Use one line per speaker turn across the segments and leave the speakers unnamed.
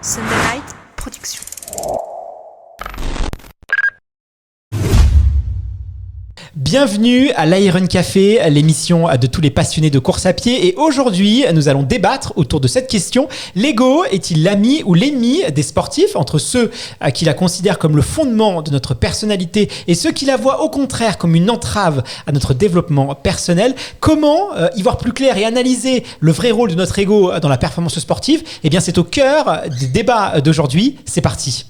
Sunday Night Production.
Bienvenue à l'Iron Café, l'émission de tous les passionnés de course à pied. Et aujourd'hui, nous allons débattre autour de cette question. L'ego est-il l'ami ou l'ennemi des sportifs, entre ceux qui la considèrent comme le fondement de notre personnalité et ceux qui la voient au contraire comme une entrave à notre développement personnel? Comment y voir plus clair et analyser le vrai rôle de notre ego dans la performance sportive? Eh bien, c'est au cœur des débats d'aujourd'hui. C'est parti.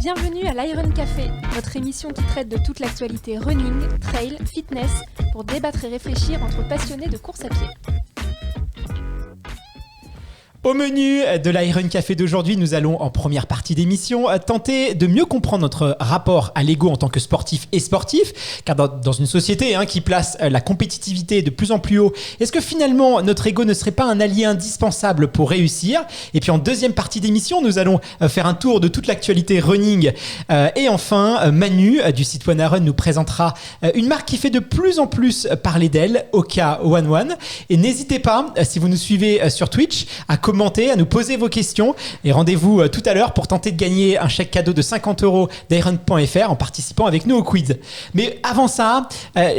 Bienvenue à l'Iron Café, votre émission qui traite de toute l'actualité running, trail, fitness, pour débattre et réfléchir entre passionnés de course à pied.
Au menu de l'Iron Café d'aujourd'hui, nous allons en première partie d'émission tenter de mieux comprendre notre rapport à l'ego en tant que sportif et sportif, car dans une société qui place la compétitivité de plus en plus haut, est-ce que finalement notre ego ne serait pas un allié indispensable pour réussir? Et puis en deuxième partie d'émission, nous allons faire un tour de toute l'actualité running. Et enfin, Manu du site Wanna Run nous présentera une marque qui fait de plus en plus parler d'elle, Oka One One. Et n'hésitez pas, si vous nous suivez sur Twitch, à commenter, à nous poser vos questions et rendez-vous tout à l'heure pour tenter de gagner un chèque cadeau de 50 € d'Iron.fr en participant avec nous au quiz. Mais avant ça,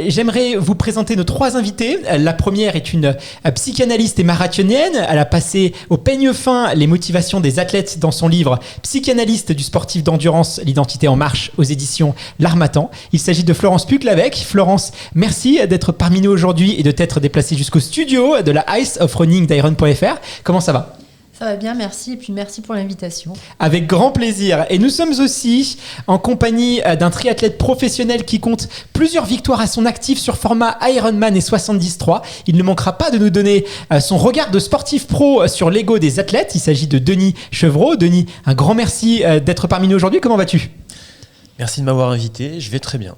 j'aimerais vous présenter nos trois invités. La première est une psychanalyste et marathonienne. Elle a passé au peigne fin les motivations des athlètes dans son livre Psychanalyste du sportif d'endurance, l'identité en marche aux éditions L'Harmattan. Il s'agit de Florence Puclavec. Florence, merci d'être parmi nous aujourd'hui et de t'être déplacée jusqu'au studio de la Ice of Running d'Iron.fr. Comment ça va?
Ça va bien, merci. Et puis merci pour l'invitation.
Avec grand plaisir. Et nous sommes aussi en compagnie d'un triathlète professionnel qui compte plusieurs victoires à son actif sur format Ironman et 73. Il ne manquera pas de nous donner son regard de sportif pro sur l'ego des athlètes. Il s'agit de Denis Chevreau. Denis, un grand merci d'être parmi nous aujourd'hui. Comment vas-tu ?
Merci de m'avoir invité, je vais très bien.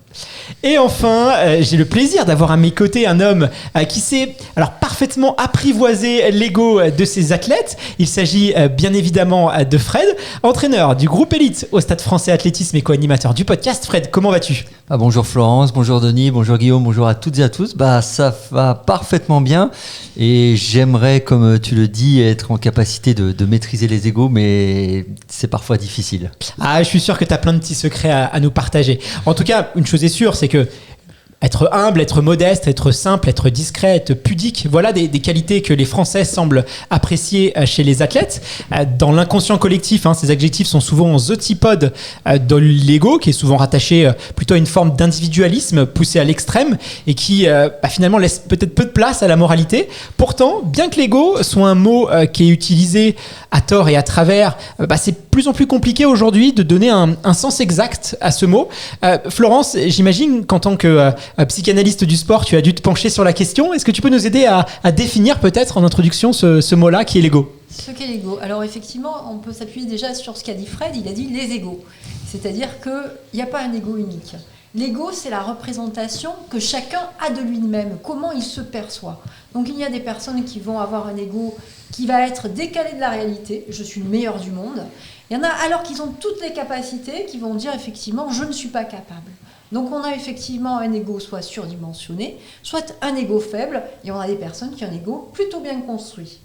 Et enfin, j'ai le plaisir d'avoir à mes côtés un homme qui sait parfaitement apprivoiser l'ego de ses athlètes. Il s'agit bien évidemment de Fred, entraîneur du groupe Élite au Stade Français Athlétisme et co-animateur du podcast. Fred, comment vas-tu ?
Bonjour Florence, bonjour Denis, bonjour Guillaume, bonjour à toutes et à tous. Ça va parfaitement bien et j'aimerais, comme tu le dis, être en capacité de maîtriser les égos, mais c'est parfois difficile.
Je suis sûr que tu as plein de petits secrets à nous partager. En tout cas, une chose est sûre, c'est que être humble, être modeste, être simple, être discret, être pudique, voilà des qualités que les Français semblent apprécier chez les athlètes. Dans l'inconscient collectif, ces adjectifs sont souvent aux antipodes de l'ego, qui est souvent rattaché plutôt à une forme d'individualisme poussé à l'extrême et qui finalement laisse peut-être peu de place à la moralité. Pourtant, bien que l'ego soit un mot qui est utilisé à tort et à travers, c'est de plus en plus compliqué aujourd'hui de donner un sens exact à ce mot. Florence, j'imagine qu'en tant que psychanalyste du sport, tu as dû te pencher sur la question. Est-ce que tu peux nous aider à définir peut-être en introduction ce mot-là qui est l'ego ?
Ce qu'est l'ego. Alors effectivement, on peut s'appuyer déjà sur ce qu'a dit Fred, il a dit les égos. C'est-à-dire qu'il n'y a pas un ego unique. L'ego, c'est la représentation que chacun a de lui-même, comment il se perçoit. Donc il y a des personnes qui vont avoir un ego qui va être décalé de la réalité, je suis le meilleur du monde. Il y en a alors qu'ils ont toutes les capacités, qui vont dire effectivement je ne suis pas capable. Donc on a effectivement un ego soit surdimensionné, soit un ego faible, et on a des personnes qui ont un ego plutôt bien construit.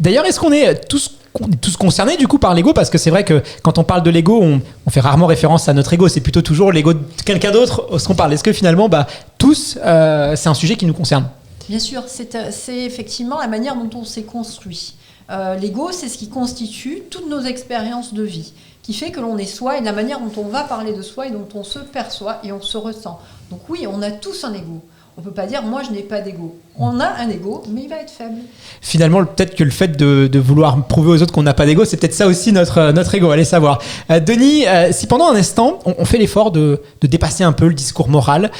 D'ailleurs, est-ce qu'on est tous concernés du coup par l'ego? Parce que c'est vrai que quand on parle de l'ego, on fait rarement référence à notre ego, c'est plutôt toujours l'ego de quelqu'un d'autre ce qu'on parle. Est-ce que finalement, tous, c'est un sujet qui nous concerne?
Bien sûr, c'est effectivement la manière dont on s'est construit. L'ego, c'est ce qui constitue toutes nos expériences de vie, qui fait que l'on est soi et de la manière dont on va parler de soi et dont on se perçoit et on se ressent. Donc oui, on a tous un ego. On ne peut pas dire « moi, je n'ai pas d'ego ». On a un ego, mais il va être faible.
Finalement, peut-être que le fait de vouloir prouver aux autres qu'on n'a pas d'ego, c'est peut-être ça aussi notre ego, allez savoir. Denis, si pendant un instant, on fait l'effort de dépasser un peu le discours moral,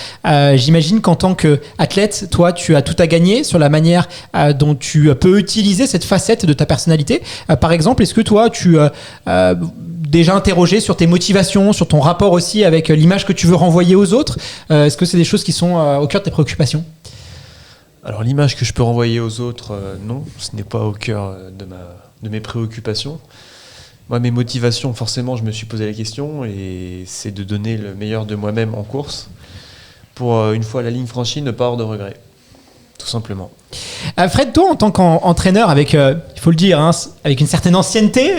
j'imagine qu'en tant qu'athlète, toi, tu as tout à gagner sur la manière dont tu peux utiliser cette facette de ta personnalité. Par exemple, est-ce que toi, tu déjà interrogé sur tes motivations, sur ton rapport aussi avec l'image que tu veux renvoyer aux autres? Est-ce que c'est des choses qui sont au cœur de tes préoccupations?
Alors l'image que je peux renvoyer aux autres, non, ce n'est pas au cœur de mes préoccupations. Moi, mes motivations, forcément, je me suis posé la question et c'est de donner le meilleur de moi-même en course pour, une fois la ligne franchie, ne pas avoir de regrets. Tout tout simplement.
Fred, toi, en tant qu'entraîneur, avec, il faut le dire, hein, avec une certaine ancienneté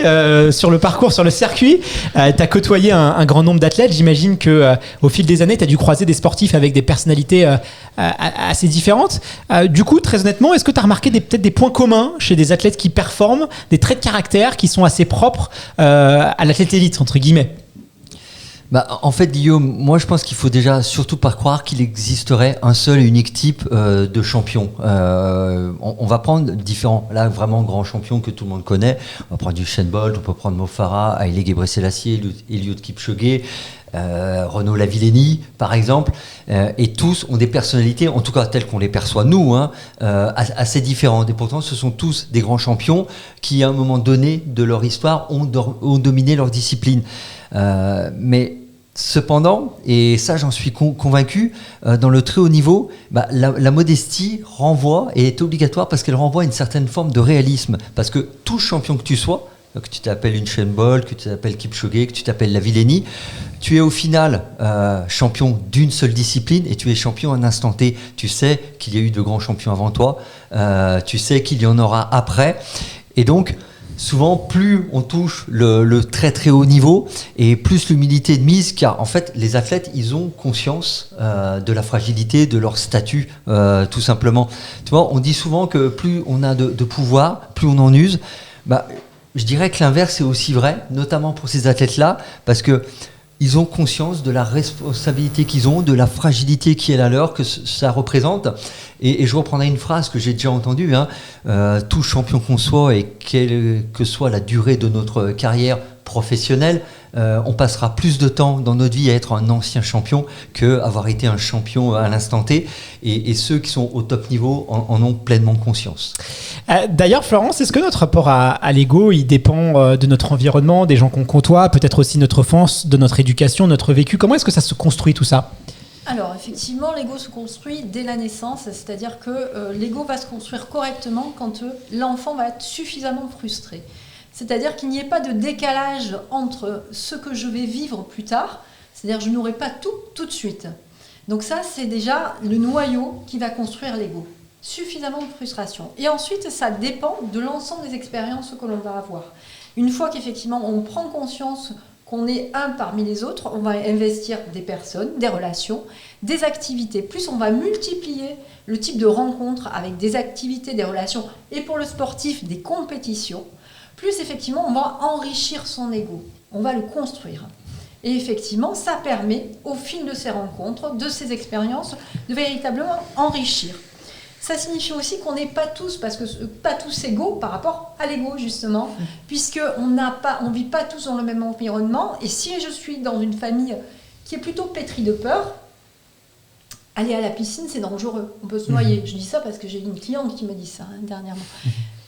sur le parcours, sur le circuit, tu as côtoyé un grand nombre d'athlètes. J'imagine qu'au fil des années, tu as dû croiser des sportifs avec des personnalités assez différentes. Du coup, très honnêtement, est-ce que tu as remarqué peut-être des points communs chez des athlètes qui performent, des traits de caractère qui sont assez propres à l'athlète élite, entre guillemets?
En fait, Guillaume, moi je pense qu'il faut déjà surtout pas croire qu'il existerait un seul et unique type de champion. On va prendre différents, là vraiment grands champions que tout le monde connaît. On va prendre du Usain Bolt, on peut prendre Mo Farah, Haile Gebrselassie, Eliud Kipchoge, Renaud Lavillenie par exemple, et tous ont des personnalités, en tout cas telles qu'on les perçoit nous, assez différentes. Et pourtant ce sont tous des grands champions qui à un moment donné de leur histoire ont dominé leur discipline. Mais cependant, et ça j'en suis convaincu, dans le très haut niveau, la modestie renvoie et est obligatoire parce qu'elle renvoie à une certaine forme de réalisme. Parce que tout champion que tu sois, que tu t'appelles Usain Bolt, que tu t'appelles Kipchoge, que tu t'appelles Lavillenie, tu es au final champion d'une seule discipline et tu es champion à un instant T. Tu sais qu'il y a eu de grands champions avant toi, tu sais qu'il y en aura après. Et donc, souvent, plus on touche le très très haut niveau et plus l'humilité est de mise, car en fait, les athlètes, ils ont conscience de la fragilité de leur statut, tout simplement. Tu vois, on dit souvent que plus on a de pouvoir, plus on en use. Je dirais que l'inverse est aussi vrai, notamment pour ces athlètes-là, parce que ils ont conscience de la responsabilité qu'ils ont, de la fragilité qui est la leur, que ça représente. Et je reprendrai une phrase que j'ai déjà entendue, tout champion qu'on soit, et quelle que soit la durée de notre carrière professionnelle, on passera plus de temps dans notre vie à être un ancien champion qu'avoir été un champion à l'instant T. Et ceux qui sont au top niveau en ont pleinement conscience.
D'ailleurs, Florence, est-ce que notre rapport à l'ego, il dépend de notre environnement, des gens qu'on côtoie, peut-être aussi notre enfance, de notre éducation, notre vécu? Comment est-ce que ça se construit tout ça?
Alors effectivement, l'ego se construit dès la naissance, c'est-à-dire que l'ego va se construire correctement quand l'enfant va être suffisamment frustré. C'est-à-dire qu'il n'y ait pas de décalage entre ce que je vais vivre plus tard, c'est-à-dire que je n'aurai pas tout de suite. Donc ça, c'est déjà le noyau qui va construire l'ego. Suffisamment de frustration. Et ensuite, ça dépend de l'ensemble des expériences que l'on va avoir. Une fois qu'effectivement, on prend conscience qu'on est un parmi les autres, on va investir des personnes, des relations, des activités. Plus on va multiplier le type de rencontres avec des activités, des relations, et pour le sportif, des compétitions, plus effectivement on va enrichir son ego, on va le construire. Et effectivement, ça permet, au fil de ces rencontres, de ces expériences, de véritablement enrichir. Ça signifie aussi qu'on n'est pas tous, parce que pas tous égaux par rapport à l'ego justement, puisqu'on ne vit pas tous dans le même environnement. Et si je suis dans une famille qui est plutôt pétrie de peur, aller à la piscine c'est dangereux, on peut se noyer. Je dis ça parce que j'ai une cliente qui me dit ça dernièrement.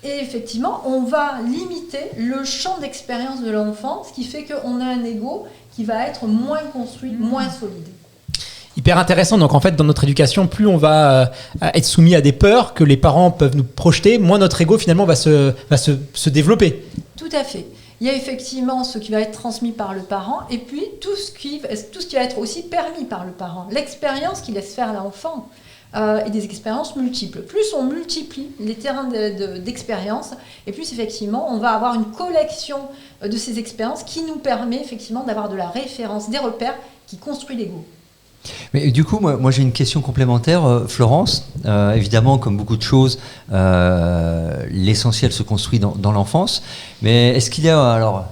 Et effectivement, on va limiter le champ d'expérience de l'enfant, ce qui fait qu'on a un ego qui va être moins construit, moins solide.
Hyper intéressant. Donc en fait, dans notre éducation, plus on va être soumis à des peurs que les parents peuvent nous projeter, moins notre ego finalement va se développer.
Tout à fait. Il y a effectivement ce qui va être transmis par le parent et puis tout ce qui va être aussi permis par le parent. L'expérience qu'il laisse faire l'enfant et des expériences multiples. Plus on multiplie les terrains d'expérience et plus effectivement on va avoir une collection de ces expériences qui nous permet effectivement d'avoir de la référence, des repères qui construit l'ego.
Mais du coup, moi j'ai une question complémentaire, Florence. Évidemment, comme beaucoup de choses, l'essentiel se construit dans l'enfance. Mais est-ce qu'il y a, alors,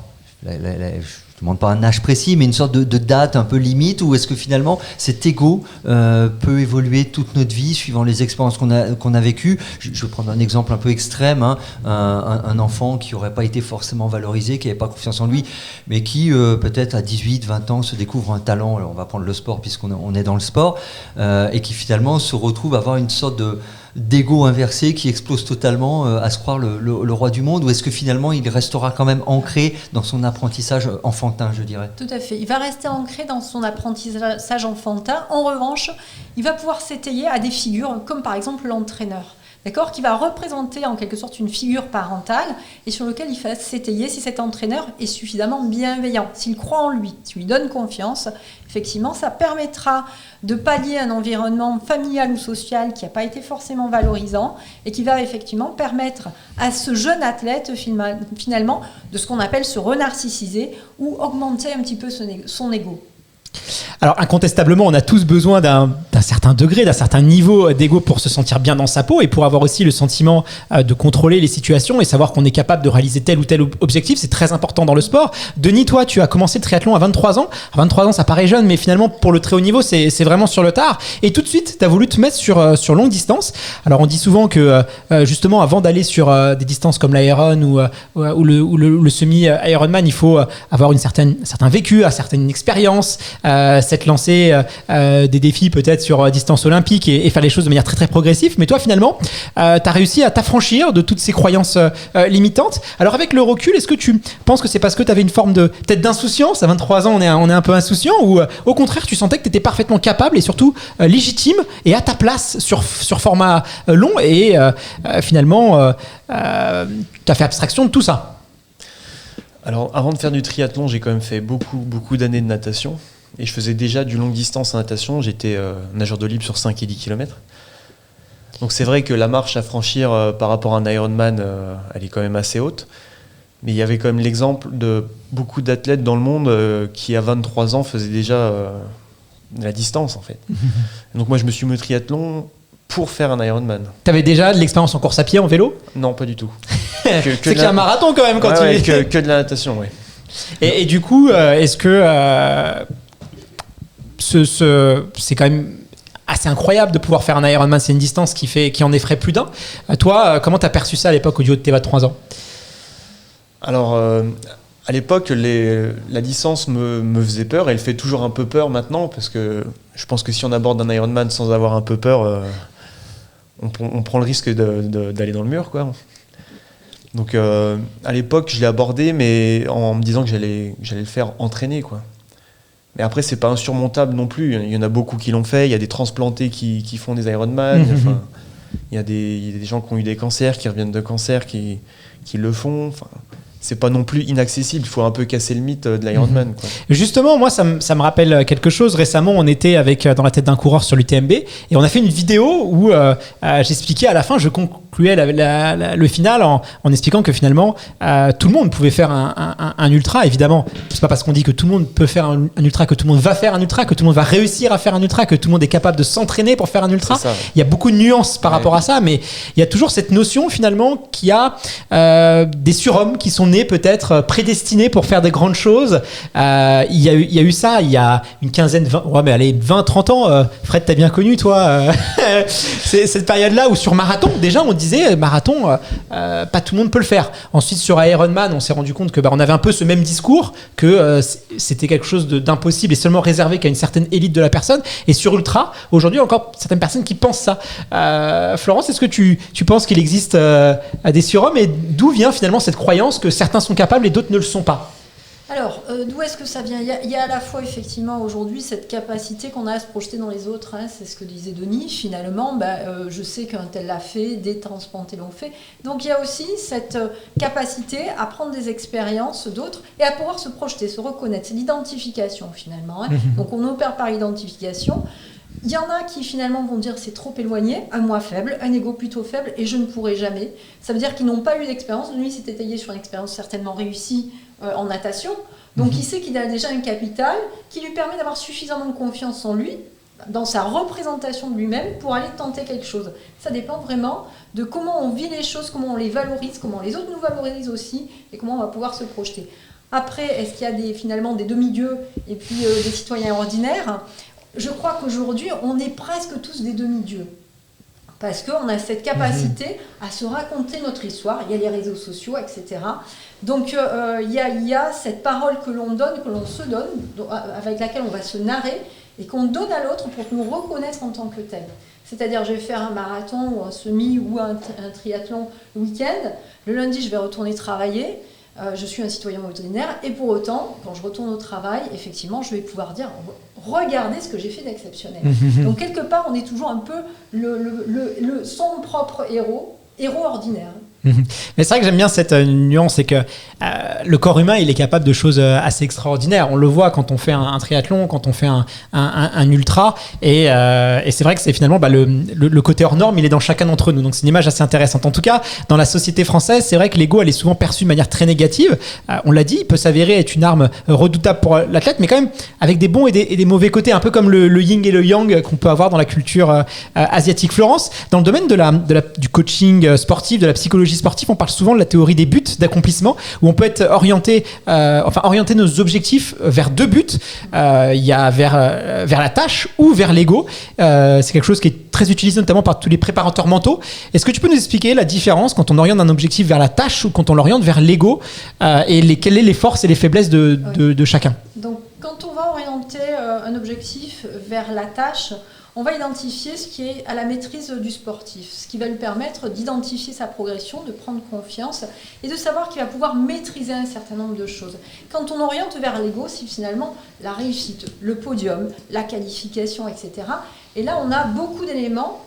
je ne demande pas un âge précis, mais une sorte de date un peu limite, ou est-ce que finalement cet ego peut évoluer toute notre vie suivant les expériences qu'on a vécues? Je vais prendre un exemple un peu extrême, un enfant qui n'aurait pas été forcément valorisé, qui n'avait pas confiance en lui, mais qui peut-être à 18, 20 ans se découvre un talent. Alors on va prendre le sport puisqu'on est dans le sport, et qui finalement se retrouve à avoir une sorte d'ego inversé qui explose totalement, à se croire le roi du monde, ou est-ce que finalement il restera quand même ancré dans son apprentissage enfantin, je dirais?
Tout à fait, il va rester ancré dans son apprentissage enfantin. En revanche, il va pouvoir s'étayer à des figures comme par exemple l'entraîneur. d'accord, qui va représenter en quelque sorte une figure parentale et sur lequel il va s'étayer si cet entraîneur est suffisamment bienveillant, s'il croit en lui, s'il lui donne confiance. Effectivement, ça permettra de pallier un environnement familial ou social qui n'a pas été forcément valorisant et qui va effectivement permettre à ce jeune athlète finalement de ce qu'on appelle se renarcissiser ou augmenter un petit peu son ego.
Alors incontestablement, on a tous besoin d'un certain degré, d'un certain niveau d'ego pour se sentir bien dans sa peau et pour avoir aussi le sentiment de contrôler les situations et savoir qu'on est capable de réaliser tel ou tel objectif. C'est très important dans le sport. Denis, toi, tu as commencé le triathlon à 23 ans. À 23 ans, ça paraît jeune, mais finalement, pour le très haut niveau, c'est vraiment sur le tard. Et tout de suite, tu as voulu te mettre sur longue distance. Alors on dit souvent que justement, avant d'aller sur des distances comme l'Iron ou le semi-Ironman, il faut avoir un certain vécu, une certaine expérience, s'être lancé des défis peut-être sur distance olympique et faire les choses de manière très très progressive. Mais toi finalement, tu as réussi à t'affranchir de toutes ces croyances limitantes. Alors avec le recul, est-ce que tu penses que c'est parce que tu avais une forme de peut-être d'insouciance? À 23 ans, on est un peu insouciant, ou au contraire, tu sentais que tu étais parfaitement capable et surtout légitime et à ta place sur format long et finalement, tu as fait abstraction de tout ça?
Alors, avant de faire du triathlon, j'ai quand même fait beaucoup d'années de natation. Et je faisais déjà du longue distance en natation. J'étais nageur d'eau libre sur 5 et 10 km. Donc c'est vrai que la marche à franchir par rapport à un Ironman, elle est quand même assez haute. Mais il y avait quand même l'exemple de beaucoup d'athlètes dans le monde qui, à 23 ans, faisaient déjà de la distance, en fait. Donc moi, je me suis mis au triathlon pour faire un Ironman.
T'avais déjà de l'expérience en course à pied, en vélo?
Non, pas du tout.
C'est qu'il y a un marathon quand même quand
que de la natation, oui.
Et du coup, est-ce que c'est quand même assez incroyable de pouvoir faire un Ironman? C'est une distance qui en effraie plus d'un. Toi, comment t'as perçu ça à l'époque au niveau de tes 23 ans?
Alors, à l'époque, la distance me faisait peur, et elle fait toujours un peu peur maintenant, parce que je pense que si on aborde un Ironman sans avoir un peu peur, on prend le risque d'aller dans le mur, quoi. Donc à l'époque, je l'ai abordé, mais en me disant que j'allais le faire entraîner, quoi. Mais après, c'est pas insurmontable non plus. Il y en a beaucoup qui l'ont fait. Il y a des transplantés qui font des Ironman. Enfin, il y a des gens qui ont eu des cancers, qui reviennent de cancer, qui le font. Enfin, c'est pas non plus inaccessible. Il faut un peu casser le mythe de l'Ironman, quoi.
Justement, moi, ça me rappelle quelque chose. Récemment, on était dans la tête d'un coureur sur l'UTMB et on a fait une vidéo où j'expliquais à la fin, je concluais le final en expliquant que finalement, tout le monde pouvait faire un ultra. Évidemment, c'est pas parce qu'on dit que tout le monde peut faire un ultra que tout le monde va faire un ultra, que tout le monde va réussir à faire un ultra, que tout le monde est capable de s'entraîner pour faire un ultra.
Ça, ouais.
Il y a beaucoup de nuances par rapport à ça, mais il y a toujours cette notion finalement qu'il y a des surhommes qui sont nés peut-être prédestinés pour faire des grandes choses. Il y a eu ça il y a une quinzaine, 20, 30 ans. Fred, t'as bien connu, toi, c'est cette période-là où sur marathon, déjà, on disait marathon, pas tout le monde peut le faire. Ensuite, sur Ironman, on s'est rendu compte que on avait un peu ce même discours, que c'était quelque chose d'impossible et seulement réservé qu'à une certaine élite de la personne. Et sur Ultra, aujourd'hui, il y a encore certaines personnes qui pensent ça. Florence, est-ce que tu penses qu'il existe des surhommes, et d'où vient finalement cette croyance que certains sont capables et d'autres ne le sont pas?
Alors, d'où est-ce que ça vient? Il y a à la fois effectivement aujourd'hui cette capacité qu'on a à se projeter dans les autres, hein, c'est ce que disait Denis, finalement, je sais qu'un tel l'a fait, des transplantés l'ont fait. Donc il y a aussi cette capacité à prendre des expériences d'autres et à pouvoir se projeter, se reconnaître. C'est l'identification finalement, hein. Donc on opère par identification. Il y en a qui finalement vont dire c'est trop éloigné, un moi faible, un ego plutôt faible et je ne pourrai jamais. Ça veut dire qu'ils n'ont pas eu d'expérience. Lui s'est étayé sur une expérience certainement réussie en natation. Donc il sait qu'il a déjà un capital qui lui permet d'avoir suffisamment de confiance en lui, dans sa représentation de lui-même pour aller tenter quelque chose. Ça dépend vraiment de comment on vit les choses, comment on les valorise, comment les autres nous valorisent aussi et comment on va pouvoir se projeter. Après, est-ce qu'il y a finalement des demi-dieux et puis des citoyens ordinaires? Je crois qu'aujourd'hui, on est presque tous des demi-dieux. Parce qu'on a cette capacité à se raconter notre histoire. Il y a les réseaux sociaux, etc. Donc, il y a cette parole que l'on donne, que l'on se donne, avec laquelle on va se narrer, et qu'on donne à l'autre pour nous reconnaître en tant que tel. C'est-à-dire, je vais faire un marathon, ou un semi, ou un triathlon le week-end. Le lundi, je vais retourner travailler. Je suis un citoyen ordinaire et pour autant, quand je retourne au travail, effectivement, je vais pouvoir dire regardez ce que j'ai fait d'exceptionnel. Donc quelque part, on est toujours un peu son propre héros ordinaire.
Mais c'est vrai que j'aime bien cette nuance, c'est que le corps humain, il est capable de choses assez extraordinaires. On le voit quand on fait un triathlon, quand on fait un ultra, et c'est vrai que c'est finalement le côté hors norme, il est dans chacun d'entre nous. Donc c'est une image assez intéressante. En tout cas, dans la société française, c'est vrai que l'ego, elle est souvent perçue de manière très négative. On l'a dit, il peut s'avérer être une arme redoutable pour l'athlète, mais quand même avec des bons et des mauvais côtés, un peu comme le yin et le yang qu'on peut avoir dans la culture asiatique. Florence, dans le domaine du coaching sportif, de la psychologie sportif, on parle souvent de la théorie des buts d'accomplissement, où on peut être orienter nos objectifs vers deux buts. Il y a vers la tâche ou vers l'ego. C'est quelque chose qui est très utilisé notamment par tous les préparateurs mentaux. Est-ce que tu peux nous expliquer la différence quand on oriente un objectif vers la tâche ou quand on l'oriente vers l'ego, et quelles sont les forces et les faiblesses de chacun?
Donc, quand on va orienter un objectif vers la tâche, on va identifier ce qui est à la maîtrise du sportif, ce qui va lui permettre d'identifier sa progression, de prendre confiance et de savoir qu'il va pouvoir maîtriser un certain nombre de choses. Quand on oriente vers l'ego, c'est finalement la réussite, le podium, la qualification, etc. Et là, on a beaucoup d'éléments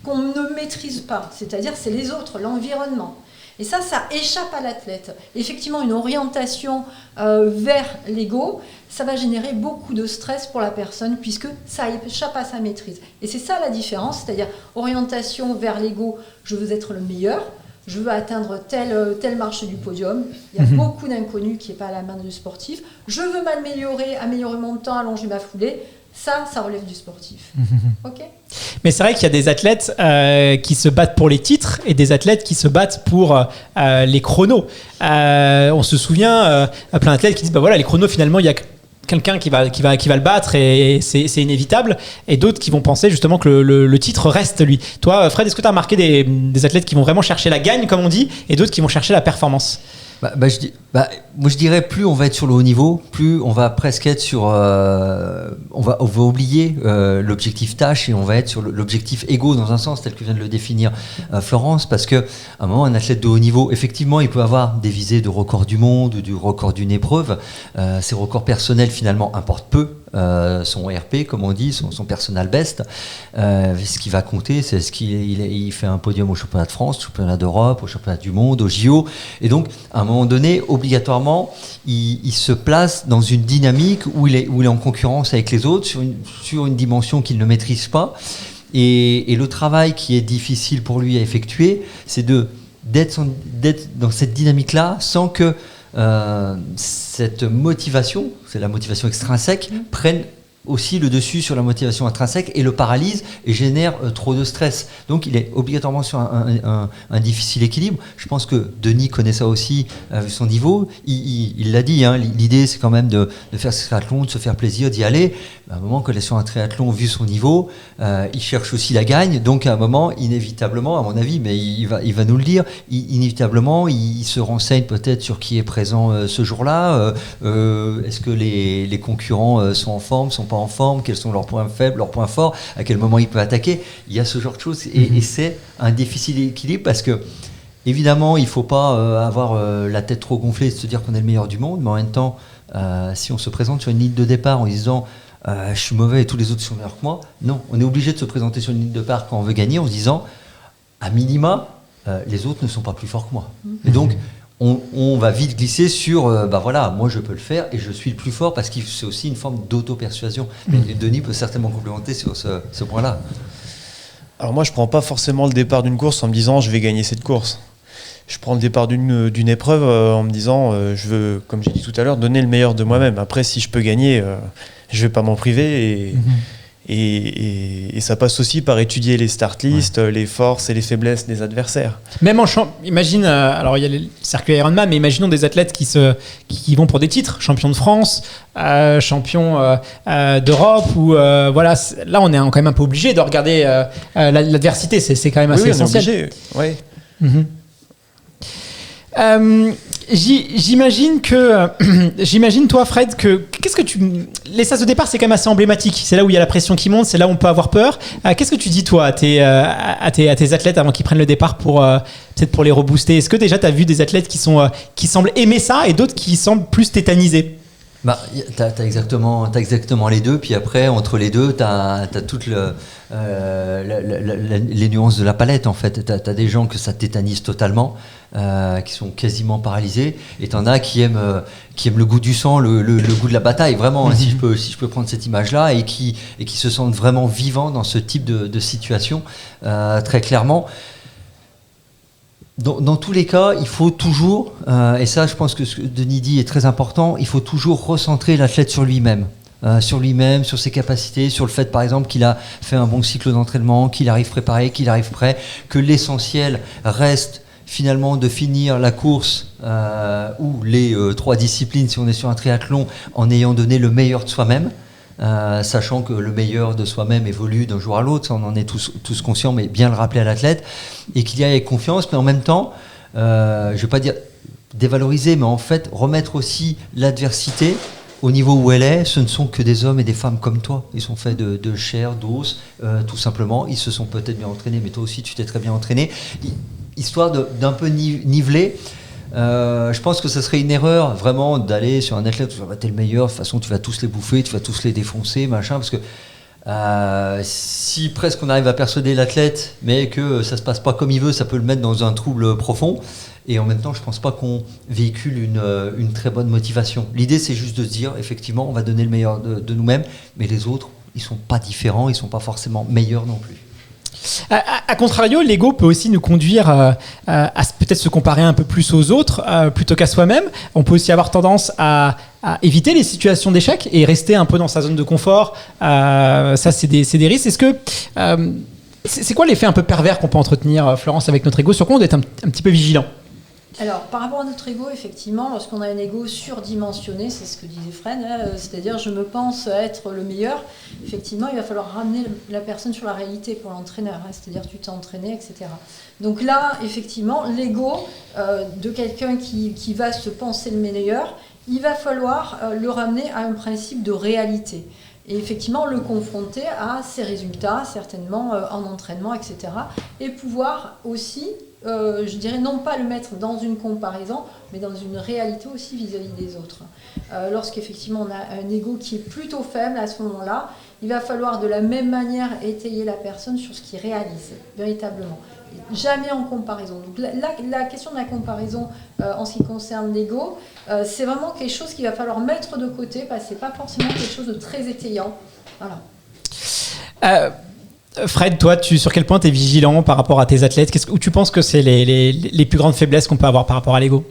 qu'on ne maîtrise pas, c'est-à-dire c'est les autres, l'environnement. Et ça échappe à l'athlète. Effectivement, une orientation vers l'ego, ça va générer beaucoup de stress pour la personne puisque ça échappe à sa maîtrise. Et c'est ça la différence, c'est-à-dire orientation vers l'ego, je veux être le meilleur, je veux atteindre telle marche du podium, il y a beaucoup d'inconnus qui n'est pas à la main du sportif, je veux m'améliorer, améliorer mon temps, allonger ma foulée, ça relève du sportif. Ok ?
Mais c'est vrai qu'il y a des athlètes qui se battent pour les titres et des athlètes qui se battent pour les chronos. On se souvient plein d'athlètes qui disent les chronos, finalement, il y a quelqu'un qui va le battre et c'est inévitable, et d'autres qui vont penser justement que le titre reste lui. Toi, Fred, est-ce que tu as remarqué des athlètes qui vont vraiment chercher la gagne, comme on dit, et d'autres qui vont chercher la performance?
Moi je dirais, plus on va être sur le haut niveau, plus on va presque être sur on va oublier l'objectif tâche et on va être sur l'objectif égo, dans un sens tel que vient de le définir Florence, parce que à un moment, un athlète de haut niveau, effectivement, il peut avoir des visées de record du monde ou du record d'une épreuve. Ces records personnels finalement importent peu. Son RP, comme on dit, son personal best. Ce qui va compter, c'est ce qu'il fait un podium au championnat de France, au championnat d'Europe, au championnat du monde, au JO. Et donc, à un moment donné, obligatoirement, il se place dans une dynamique où il est en concurrence avec les autres, sur une dimension qu'il ne maîtrise pas. Et le travail qui est difficile pour lui à effectuer, c'est d'être dans cette dynamique-là sans que cette motivation, c'est la motivation extrinsèque, prenne aussi le dessus sur la motivation intrinsèque et le paralyse et génère trop de stress. Donc il est obligatoirement sur un difficile équilibre. Je pense que Denis connaît ça aussi, vu son niveau. Il l'a dit, l'idée c'est quand même de faire ce triathlon, de se faire plaisir, d'y aller. À un moment, quand il est sur un triathlon, vu son niveau, il cherche aussi la gagne. Donc à un moment, inévitablement, à mon avis, mais il va nous le dire, inévitablement, il se renseigne peut-être sur qui est présent ce jour-là. Est-ce que les concurrents sont en forme, sont pas en forme, quels sont leurs points faibles, leurs points forts, à quel moment il peut attaquer. Il y a ce genre de choses et c'est un difficile équilibre parce que évidemment il ne faut pas avoir la tête trop gonflée et se dire qu'on est le meilleur du monde, mais en même temps si on se présente sur une ligne de départ en disant je suis mauvais et tous les autres sont meilleurs que moi, non, on est obligé de se présenter sur une ligne de départ quand on veut gagner en se disant à minima les autres ne sont pas plus forts que moi. Et donc on va vite glisser sur moi je peux le faire et je suis le plus fort, parce que c'est aussi une forme d'auto-persuasion. Et Denis peut certainement complémenter sur ce point-là.
Alors moi je prends pas forcément le départ d'une course en me disant je vais gagner cette course. Je prends le départ d'une épreuve en me disant je veux, comme j'ai dit tout à l'heure, donner le meilleur de moi-même. Après si je peux gagner, je vais pas m'en priver et ça passe aussi par étudier les start lists, les forces et les faiblesses des adversaires.
Même imagine, alors il y a le circuit Ironman, mais imaginons des athlètes qui vont pour des titres, champion de France, champion d'Europe, ou là on est quand même un peu obligé de regarder l'adversité, c'est quand même assez essentiel.
Oui.
J'imagine toi Fred qu'est-ce que les sas de départ c'est quand même assez emblématique, c'est là où il y a la pression qui monte, c'est là où on peut avoir peur. Qu'est-ce que tu dis toi à tes athlètes avant qu'ils prennent le départ pour peut-être pour les rebooster? Est-ce que déjà tu as vu des athlètes qui semblent aimer ça et d'autres qui semblent plus tétanisés?
T'as exactement les deux, puis après, entre les deux, t'as toutes les nuances de la palette, en fait. T'as des gens que ça tétanise totalement, qui sont quasiment paralysés, et t'en as qui aiment le goût du sang, le goût de la bataille, vraiment, si je peux prendre cette image-là, et qui se sentent vraiment vivants dans ce type de situation, très clairement. Dans tous les cas, il faut toujours, et ça je pense que ce que Denis dit est très important, il faut toujours recentrer l'athlète sur lui-même, sur ses capacités, sur le fait par exemple qu'il a fait un bon cycle d'entraînement, qu'il arrive préparé, qu'il arrive prêt, que l'essentiel reste finalement de finir la course ou les 3 disciplines si on est sur un triathlon en ayant donné le meilleur de soi-même. Sachant que le meilleur de soi-même évolue d'un jour à l'autre, ça on en est tous conscients, mais bien le rappeler à l'athlète, et qu'il y aille avec confiance, mais en même temps, je ne vais pas dire dévaloriser, mais en fait remettre aussi l'adversité au niveau où elle est. Ce ne sont que des hommes et des femmes comme toi, ils sont faits de chair, d'os, tout simplement, ils se sont peut-être bien entraînés, mais toi aussi tu t'es très bien entraîné, histoire d'un peu niveler. Je pense que ce serait une erreur vraiment d'aller sur un athlète où t'es le meilleur, de toute façon tu vas tous les bouffer, tu vas tous les défoncer, machin, parce que si presque on arrive à persuader l'athlète mais que ça se passe pas comme il veut, ça peut le mettre dans un trouble profond, et en même temps je pense pas qu'on véhicule une très bonne motivation. L'idée c'est juste de se dire effectivement on va donner le meilleur de nous-mêmes, mais les autres ils sont pas différents, ils sont pas forcément meilleurs non plus.
A contrario, l'ego peut aussi nous conduire à peut-être se comparer un peu plus aux autres plutôt qu'à soi-même. On peut aussi avoir tendance à éviter les situations d'échec et rester un peu dans sa zone de confort. Ça, c'est des risques. Est-ce que c'est quoi l'effet un peu pervers qu'on peut entretenir, Florence, avec notre ego? Sur quoi on doit être un petit peu vigilant?
Alors, par rapport à notre ego, effectivement, lorsqu'on a un ego surdimensionné, c'est ce que disait Fred, c'est-à-dire je me pense être le meilleur, effectivement, il va falloir ramener la personne sur la réalité pour l'entraîneur, c'est-à-dire tu t'es entraîné, etc. Donc là, effectivement, l'ego de quelqu'un qui va se penser le meilleur, il va falloir le ramener à un principe de réalité. Et effectivement, le confronter à ses résultats, certainement en entraînement, etc. Et pouvoir aussi, je dirais, non pas le mettre dans une comparaison, mais dans une réalité aussi vis-à-vis des autres. Lorsqu'effectivement on a un ego qui est plutôt faible, à ce moment-là, il va falloir de la même manière étayer la personne sur ce qu'il réalise, véritablement. Jamais en comparaison. Donc la question de la comparaison en ce qui concerne l'ego, c'est vraiment quelque chose qu'il va falloir mettre de côté parce que c'est pas forcément quelque chose de très étayant. Voilà.
Fred, toi, sur quel point tu es vigilant par rapport à tes athlètes? Où tu penses que c'est les plus grandes faiblesses qu'on peut avoir par rapport à l'ego?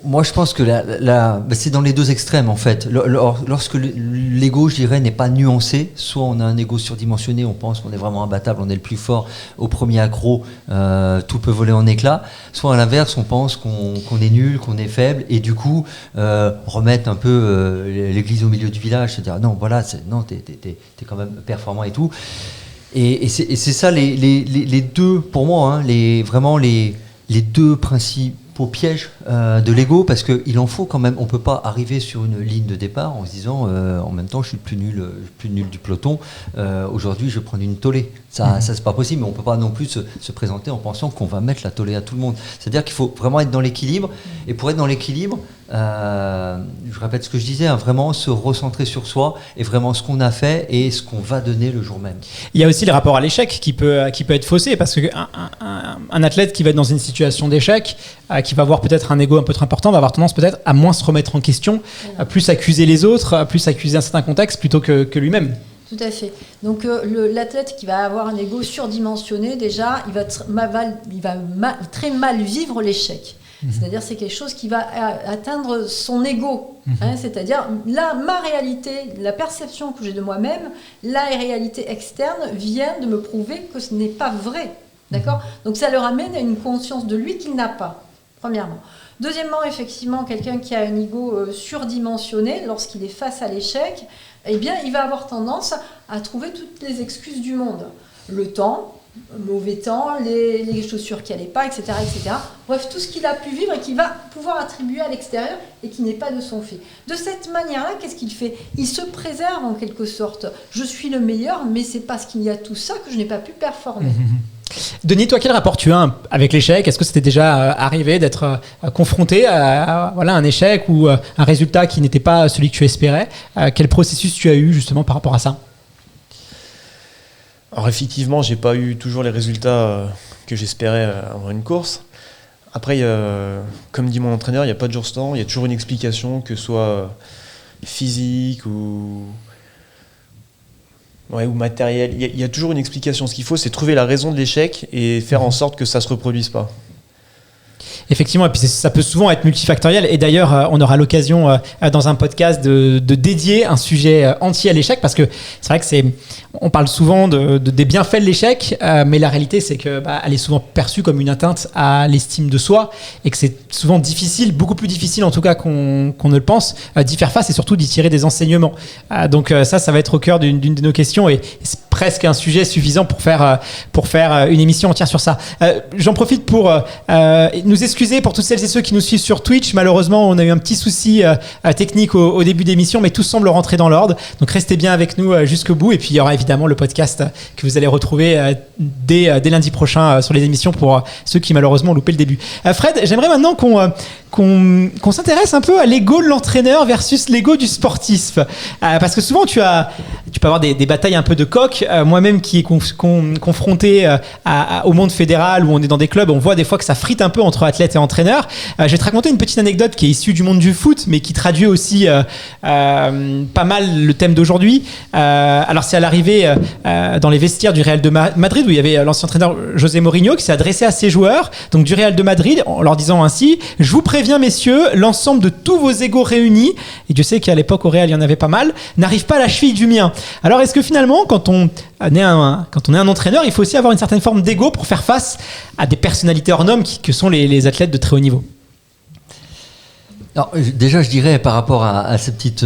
Moi, je pense que c'est dans les deux extrêmes, en fait. Lorsque l'ego, je dirais, n'est pas nuancé, soit on a un ego surdimensionné, on pense qu'on est vraiment imbattable, on est le plus fort, au premier accro, tout peut voler en éclats, soit à l'inverse, on pense qu'on est nul, qu'on est faible, et du coup, remettre un peu l'église au milieu du village, c'est-à-dire, non, voilà, t'es quand même performant et tout. Et c'est ça, les deux, pour moi, vraiment les deux principes au piège de l'ego, parce qu'il en faut quand même. On ne peut pas arriver sur une ligne de départ en se disant en même temps je suis le plus nul du peloton, aujourd'hui je vais prendre une tollée. Ça c'est pas possible, mais on ne peut pas non plus se présenter en pensant qu'on va mettre la tollée à tout le monde. C'est-à-dire qu'il faut vraiment être dans l'équilibre, et pour être dans l'équilibre, je répète ce que je disais, vraiment se recentrer sur soi et vraiment ce qu'on a fait et ce qu'on va donner le jour même.
Il y a aussi le rapport à l'échec qui peut être faussé, parce qu'un athlète qui va être dans une situation d'échec, qui va avoir peut-être un ego un peu trop important, va avoir tendance peut-être à moins se remettre en question, à plus accuser les autres, à plus accuser un certain contexte plutôt que lui-même.
Tout à fait. Donc l'athlète qui va avoir un ego surdimensionné, déjà, il va très mal vivre l'échec. C'est-à-dire c'est quelque chose qui va atteindre son ego. C'est-à-dire là, ma réalité, la perception que j'ai de moi-même, la réalité externe vient de me prouver que ce n'est pas vrai. D'accord ? Donc ça le ramène à une conscience de lui qu'il n'a pas, premièrement. Deuxièmement, effectivement, quelqu'un qui a un ego surdimensionné, lorsqu'il est face à l'échec, eh bien, il va avoir tendance à trouver toutes les excuses du monde. Le temps, mauvais temps, les chaussures qui n'allaient pas, etc., etc. Bref, tout ce qu'il a pu vivre et qu'il va pouvoir attribuer à l'extérieur et qui n'est pas de son fait. De cette manière-là, qu'est-ce qu'il fait ? Il se préserve en quelque sorte. Je suis le meilleur, mais c'est parce qu'il y a tout ça que je n'ai pas pu performer.
Denis, toi, quel rapport tu as avec l'échec? Est-ce que c'était déjà arrivé d'être confronté à un échec ou un résultat qui n'était pas celui que tu espérais? Quel processus tu as eu justement par rapport à ça?
Alors effectivement, j'ai pas eu toujours les résultats que j'espérais avant une course. Après, comme dit mon entraîneur, il n'y a pas de jour sans, il y a toujours une explication, que ce soit physique ou matériel. Il y a toujours une explication. Ce qu'il faut, c'est trouver la raison de l'échec et faire en sorte que ça ne se reproduise pas.
Effectivement, et puis ça peut souvent être multifactoriel. Et d'ailleurs, on aura l'occasion dans un podcast de dédier un sujet entier à l'échec, parce que c'est vrai que on parle souvent des bienfaits de l'échec, mais la réalité, c'est que elle est souvent perçue comme une atteinte à l'estime de soi, et que c'est souvent difficile, beaucoup plus difficile en tout cas qu'on ne le pense, d'y faire face et surtout d'y tirer des enseignements. Donc ça va être au cœur d'une de nos questions, et c'est presque un sujet suffisant pour faire une émission entière sur ça. J'en profite pour nous excuser pour toutes celles et ceux qui nous suivent sur Twitch. Malheureusement, on a eu un petit souci technique au début d'émission, mais tout semble rentrer dans l'ordre. Donc restez bien avec nous jusqu'au bout. Et puis il y aura évidemment le podcast que vous allez retrouver dès lundi prochain sur les émissions pour ceux qui malheureusement ont loupé le début. Fred, j'aimerais maintenant qu'on s'intéresse un peu à l'ego de l'entraîneur versus l'ego du sportif. Parce que souvent, tu peux avoir des batailles un peu de coq. Moi-même qui est confronté au monde fédéral où on est dans des clubs, on voit des fois que ça frite un peu entre athlètes et entraîneurs. Je vais te raconter une petite anecdote qui est issue du monde du foot, mais qui traduit aussi pas mal le thème d'aujourd'hui. Alors c'est à l'arrivée dans les vestiaires du Real de Madrid, où il y avait l'ancien entraîneur José Mourinho qui s'est adressé à ses joueurs, donc du Real de Madrid, en leur disant ainsi: je vous préviens messieurs, l'ensemble de tous vos égos réunis, et Dieu sait qu'à l'époque au Real il y en avait pas mal, n'arrive pas à la cheville du mien. Alors est-ce que finalement quand on est un entraîneur, il faut aussi avoir une certaine forme d'ego pour faire face à des personnalités hors normes que sont les athlètes de très haut niveau?
Alors, déjà, je dirais par rapport à cette petite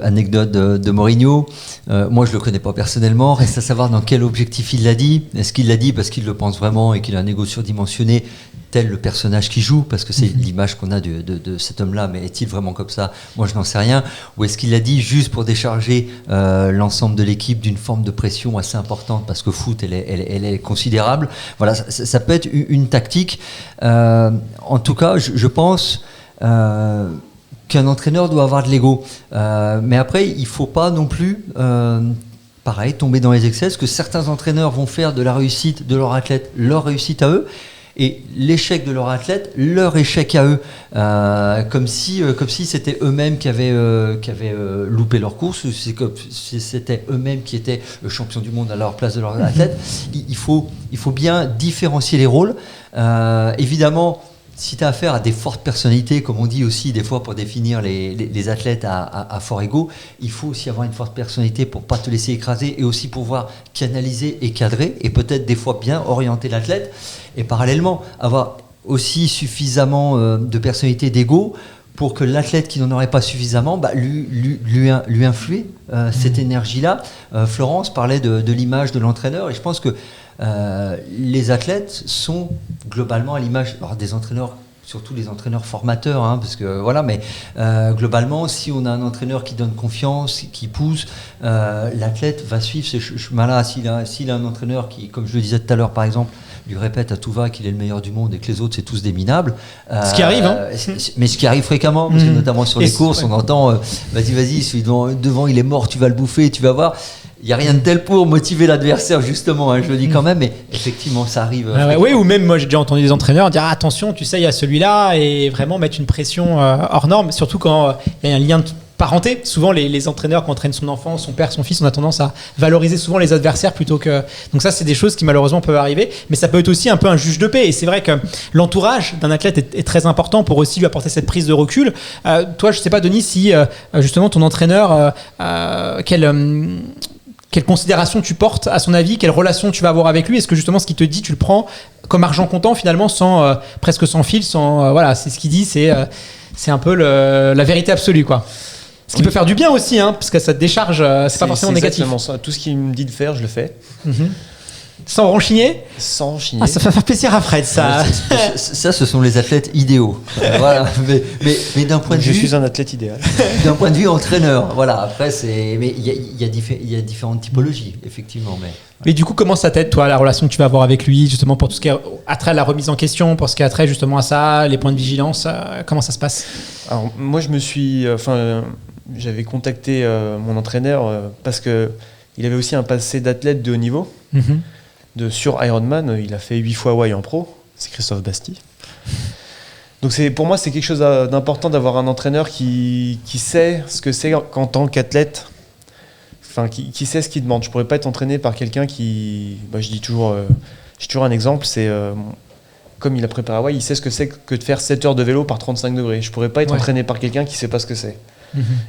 anecdote de Mourinho, moi je le connais pas personnellement, reste à savoir dans quel objectif il l'a dit. Est-ce qu'il l'a dit parce qu'il le pense vraiment et qu'il a un ego surdimensionné, tel le personnage qu'il joue, parce que c'est l'image qu'on a de cet homme-là, mais est-il vraiment comme ça? Moi je n'en sais rien. Ou est-ce qu'il l'a dit juste pour décharger l'ensemble de l'équipe d'une forme de pression assez importante, parce que foot elle est considérable. Voilà, ça peut être une tactique. En tout cas, je pense qu'un entraîneur doit avoir de l'ego, mais après il faut pas non plus pareil tomber dans les excès, parce que certains entraîneurs vont faire de la réussite de leur athlète leur réussite à eux, et l'échec de leur athlète leur échec à eux, comme si c'était eux-mêmes qui avaient loupé leur course, c'est comme si c'était eux-mêmes qui étaient champions du monde à leur place de leur athlète. Il faut bien différencier les rôles. Évidemment, si tu as affaire à des fortes personnalités, comme on dit aussi des fois pour définir les athlètes à fort ego, il faut aussi avoir une forte personnalité pour ne pas te laisser écraser, et aussi pouvoir canaliser et cadrer, et peut-être des fois bien orienter l'athlète, et parallèlement avoir aussi suffisamment de personnalité, d'ego, pour que l'athlète qui n'en aurait pas suffisamment lui influe cette énergie-là. Florence parlait de l'image de l'entraîneur, et je pense que les athlètes sont globalement à l'image des entraîneurs, surtout les entraîneurs formateurs, parce que voilà, mais globalement, si on a un entraîneur qui donne confiance, qui pousse, l'athlète va suivre ce chemin-là. S'il a un entraîneur qui, comme je le disais tout à l'heure par exemple, lui répète à tout va qu'il est le meilleur du monde et que les autres c'est tous des minables.
Ce qui arrive,
mais ce qui arrive fréquemment, parce que notamment sur les courses, on entend vas-y, celui devant il est mort, tu vas le bouffer, tu vas voir. Il n'y a rien de tel pour motiver l'adversaire, justement, je le dis quand même, mais effectivement, ça arrive.
Oui, ou même, moi, j'ai déjà entendu des entraîneurs dire attention, tu sais, il y a celui-là, et vraiment mettre une pression hors norme, surtout quand il y a un lien de parenté. Souvent, les entraîneurs qui entraînent son enfant, son père, son fils, on a tendance à valoriser souvent les adversaires plutôt que. Donc, ça, c'est des choses qui malheureusement peuvent arriver, mais ça peut être aussi un peu un juge de paix. Et c'est vrai que l'entourage d'un athlète est très important pour aussi lui apporter cette prise de recul. Toi, je ne sais pas, Denis, si justement ton entraîneur, quelle considération tu portes à son avis, quelle relation tu vas avoir avec lui? Est-ce que justement ce qu'il te dit, tu le prends comme argent comptant finalement, presque sans fil, c'est ce qu'il dit, c'est un peu la vérité absolue, quoi. Ce qui peut faire du bien aussi, parce que ça te décharge, c'est pas forcément négatif.
Exactement ça. Tout ce qu'il me dit de faire, je le fais.
Sans ronchigner?
Sans chigner.
Ah, ça va faire plaisir à Fred, ça.
Ça, ce sont les athlètes idéaux. Voilà. Mais d'un point de
Je
vue,
suis un athlète idéal.
d'un point de vue entraîneur, voilà. Après, mais il y a différentes typologies, effectivement.
Mais du coup, comment ça t'aide, toi, la relation que tu vas avoir avec lui, justement, pour tout ce qui a trait à la remise en question, pour ce qui a trait justement à ça, les points de vigilance, comment ça se passe?
Alors, moi, j'avais contacté mon entraîneur parce que il avait aussi un passé d'athlète de haut niveau. Sur Ironman, il a fait 8 fois Hawaï en pro. C'est Christophe Bastille. Donc pour moi, c'est quelque chose d'important d'avoir un entraîneur qui sait ce que c'est qu'en tant qu'athlète, qui sait ce qu'il demande. Je pourrais pas être entraîné par quelqu'un qui... j'ai toujours un exemple, c'est... comme il a préparé Hawaï, il sait ce que c'est que de faire 7 heures de vélo par 35 degrés. Je pourrais pas être entraîné par quelqu'un qui sait pas ce que c'est.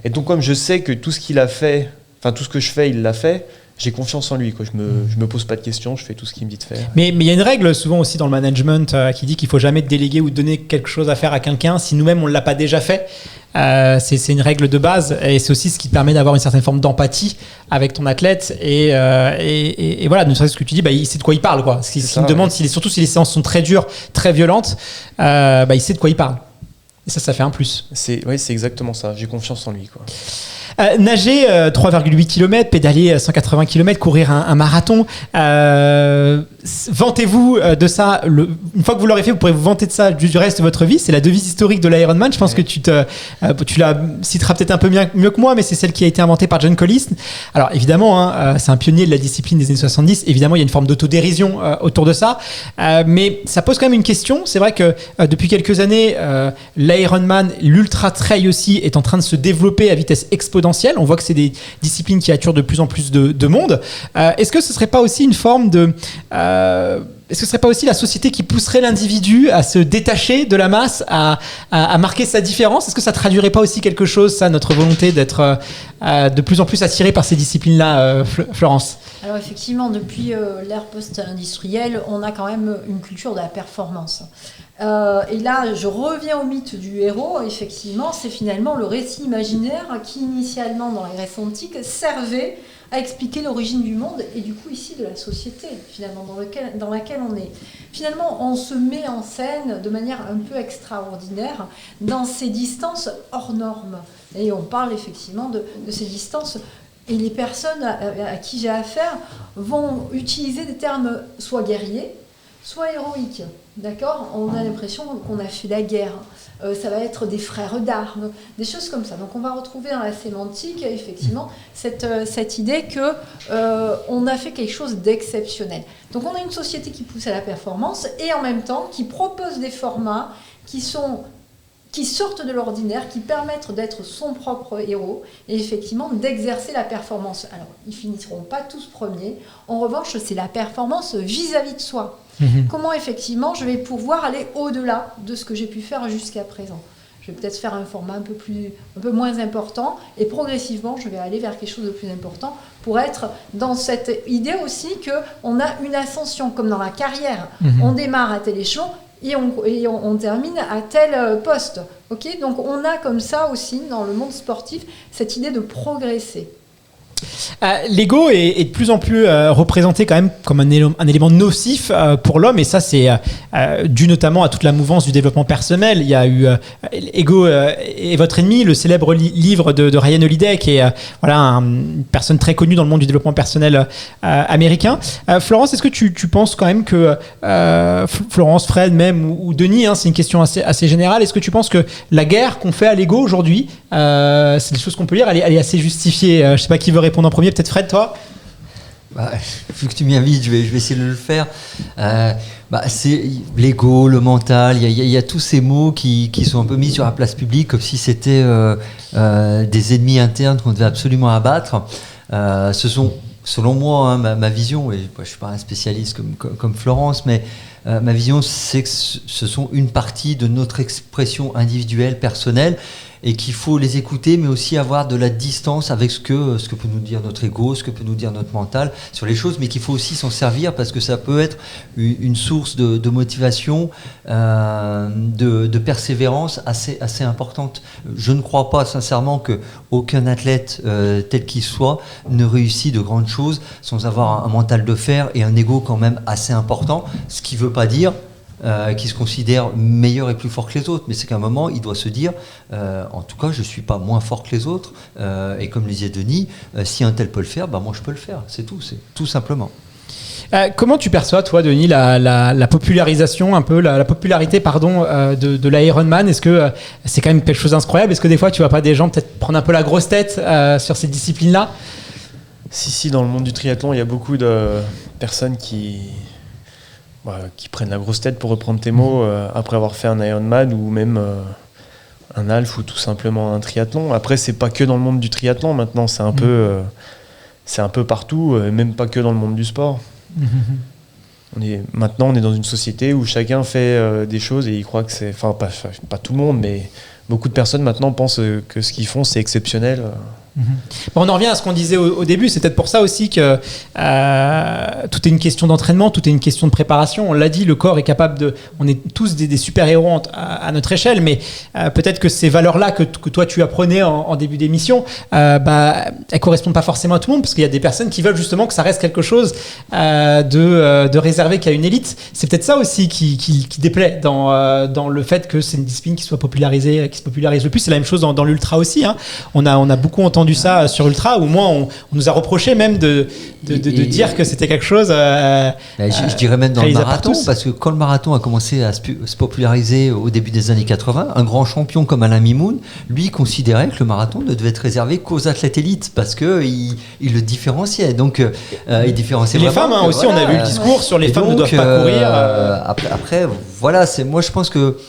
Et donc, comme je sais que tout ce qu'il a fait, tout ce que je fais, il l'a fait, j'ai confiance en lui, quoi. Je me pose pas de questions, je fais tout ce qu'il me dit de faire.
Mais il y a une règle souvent aussi dans le management qui dit qu'il faut jamais déléguer ou donner quelque chose à faire à quelqu'un si nous-mêmes on l'a pas déjà fait. C'est une règle de base et c'est aussi ce qui te permet d'avoir une certaine forme d'empathie avec ton athlète et voilà, ne serait-ce que tu dis, il sait de quoi il parle, quoi. S'il me demande, surtout si les séances sont très dures, très violentes, il sait de quoi il parle. Et ça fait un plus.
C'est exactement ça. J'ai confiance en lui, quoi.
Nager 3,8 km, pédaler 180 km, courir un marathon. Vantez-vous de ça. Une fois que vous l'aurez fait, vous pourrez vous vanter de ça du reste de votre vie. C'est la devise historique de l'Ironman. Je pense que tu la citeras peut-être un peu mieux que moi, mais c'est celle qui a été inventée par John Collis. Alors évidemment, c'est un pionnier de la discipline des années 70. Évidemment, il y a une forme d'autodérision autour de ça. Mais ça pose quand même une question. C'est vrai que depuis quelques années, l'Ironman, l'ultra trail aussi, est en train de se développer à vitesse exponentielle. On voit que c'est des disciplines qui attirent de plus en plus de monde. Est-ce que ce serait pas aussi une forme de... est-ce que ce serait pas aussi la société qui pousserait l'individu à se détacher de la masse, à marquer sa différence? Est-ce que ça traduirait pas aussi quelque chose, ça, notre volonté d'être de plus en plus attiré par ces disciplines-là, Florence?
Alors effectivement, depuis l'ère post-industrielle, on a quand même une culture de la performance. Et là, je reviens au mythe du héros. Effectivement, c'est finalement le récit imaginaire qui, initialement, dans les Grèces antiques, servait à expliquer l'origine du monde et du coup ici de la société, finalement, dans laquelle on est. Finalement, on se met en scène de manière un peu extraordinaire dans ces distances hors normes. Et on parle effectivement de ces distances. Et les personnes à qui j'ai affaire vont utiliser des termes soit guerriers, soit héroïques. D'accord ? On a l'impression qu'on a fait la guerre. Ça va être des frères d'armes, des choses comme ça. Donc on va retrouver dans la sémantique, effectivement, cette idée qu'on a fait quelque chose d'exceptionnel. Donc on a une société qui pousse à la performance et en même temps qui propose des formats qui sortent de l'ordinaire, qui permettent d'être son propre héros et effectivement d'exercer la performance. Alors, ils finiront pas tous premiers. En revanche, c'est la performance vis-à-vis de soi. Comment effectivement je vais pouvoir aller au-delà de ce que j'ai pu faire jusqu'à présent. Je vais peut-être faire un format un peu moins important et progressivement, je vais aller vers quelque chose de plus important pour être dans cette idée aussi qu'on a une ascension comme dans la carrière. On démarre à tel échelon et on termine à tel poste. Okay, donc on a comme ça aussi dans le monde sportif cette idée de progresser.
L'ego est de plus en plus représenté quand même comme un élément nocif pour l'homme, et ça c'est dû notamment à toute la mouvance du développement personnel. Il y a eu Ego est votre ennemi, le célèbre livre de Ryan Holiday, qui est une personne très connue dans le monde du développement personnel américain. Florence, est-ce que tu penses quand même que Florence, Fred même ou Denis, c'est une question assez générale, est-ce que tu penses que la guerre qu'on fait à l'ego aujourd'hui, c'est des choses qu'on peut lire, elle est assez justifiée? Je sais pas qui veut répondre en premier, peut-être Fred, toi?
Vu que tu m'invites, je vais essayer de le faire. C'est l'ego, le mental, il y a tous ces mots qui sont un peu mis sur la place publique comme si c'était des ennemis internes qu'on devait absolument abattre. Ce sont, selon moi, ma vision, et je ne suis pas un spécialiste comme Florence, mais ma vision, c'est que ce sont une partie de notre expression individuelle, personnelle, et qu'il faut les écouter, mais aussi avoir de la distance avec ce que peut nous dire notre ego, ce que peut nous dire notre mental sur les choses, mais qu'il faut aussi s'en servir parce que ça peut être une source de motivation, de persévérance assez importante. Je ne crois pas sincèrement qu'aucun athlète tel qu'il soit ne réussit de grandes choses sans avoir un mental de fer et un ego quand même assez important, ce qui ne veut pas dire qui se considère meilleur et plus fort que les autres, mais c'est qu'à un moment il doit se dire en tout cas je ne suis pas moins fort que les autres, et comme le disait Denis, si un tel peut le faire, moi je peux le faire, c'est tout simplement.
Comment tu perçois, toi, Denis, la popularisation, un peu la popularité, de l'Ironman? Est-ce que c'est quand même quelque chose d'incroyable? Est-ce que des fois, tu vois pas des gens peut-être prendre un peu la grosse tête sur ces disciplines-là?
Si, dans le monde du triathlon, il y a beaucoup de personnes qui prennent la grosse tête, pour reprendre tes mots, après avoir fait un Ironman ou même un half ou tout simplement un triathlon. Après, c'est pas que dans le monde du triathlon, maintenant, c'est un peu partout, même pas que dans le monde du sport. Maintenant, on est dans une société où chacun fait des choses et il croit que c'est... Enfin, pas tout le monde, mais beaucoup de personnes maintenant pensent que ce qu'ils font, c'est exceptionnel.
On en revient à ce qu'on disait au début, c'est peut-être pour ça aussi que tout est une question d'entraînement, tout est une question de préparation. On l'a dit, le corps est capable de... On est tous des super-héros à notre échelle, mais peut-être que ces valeurs-là que toi tu apprenais en début d'émission, elles correspondent pas forcément à tout le monde, parce qu'il y a des personnes qui veulent justement que ça reste quelque chose de réservé qu'à une élite. C'est peut-être ça aussi qui déplaît dans le fait que c'est une discipline qui se popularise le plus. C'est la même chose dans l'ultra aussi, hein. On a beaucoup entendu ça sur Ultra, au moins on nous a reproché même de dire que c'était quelque chose
je dirais même dans le marathon, parce que quand le marathon a commencé à se populariser au début des années 80, un grand champion comme Alain Mimoun, lui, considérait que le marathon ne devait être réservé qu'aux athlètes élites, parce qu'il le différenciait, donc il différenciait
les femmes, aussi, on a vu le discours sur les femmes ne doivent pas courir.
Après, voilà, moi je pense que,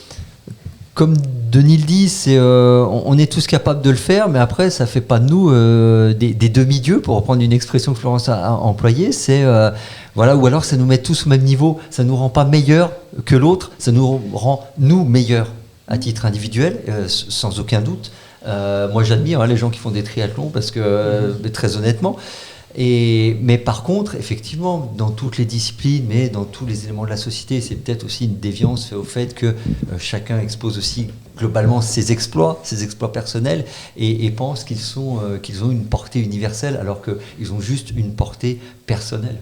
comme Denis le dit, on est tous capables de le faire, mais après, ça ne fait pas de nous des demi-dieux, pour reprendre une expression que Florence a employée. Ou alors ça nous met tous au même niveau. Ça ne nous rend pas meilleurs que l'autre, ça nous rend, nous, meilleurs à titre individuel, sans aucun doute. Moi, j'admire les gens qui font des triathlons, parce que, très honnêtement... Mais par contre, effectivement, dans toutes les disciplines, mais dans tous les éléments de la société, c'est peut-être aussi une déviance au fait que chacun expose aussi globalement ses exploits personnels, et pense qu'ils ont une portée universelle, alors qu'ils ont juste une portée personnelle.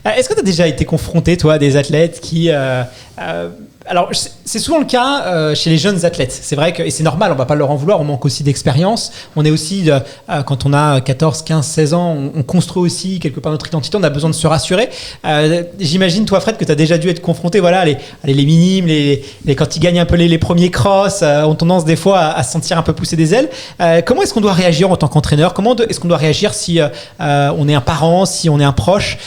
Est-ce que tu as déjà été confronté, toi, à des athlètes qui... alors, c'est souvent le cas chez les jeunes athlètes. C'est vrai que, et c'est normal, on ne va pas leur en vouloir, on manque aussi d'expérience. On est aussi, quand on a 14, 15, 16 ans, on construit aussi quelque part notre identité, on a besoin de se rassurer. J'imagine, toi, Fred, que tu as déjà dû être confronté, les minimes, quand ils gagnent un peu les premiers crosses, ont tendance des fois à se sentir un peu pousser des ailes. Comment est-ce qu'on doit réagir en tant qu'entraîneur? Comment est-ce qu'on doit réagir si on est un parent, si on est un proche?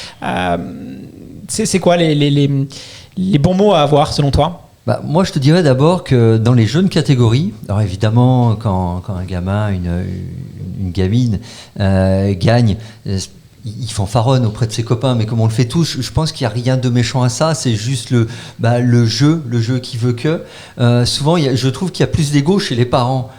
C'est quoi les bons mots à avoir, selon toi?
Moi, je te dirais d'abord que dans les jeunes catégories, alors évidemment, quand un gamin, une gamine gagne, il fanfaronne auprès de ses copains, mais comme on le fait tous, je pense qu'il n'y a rien de méchant à ça, c'est juste le jeu qui veut que. Souvent, je trouve qu'il y a plus d'ego chez les parents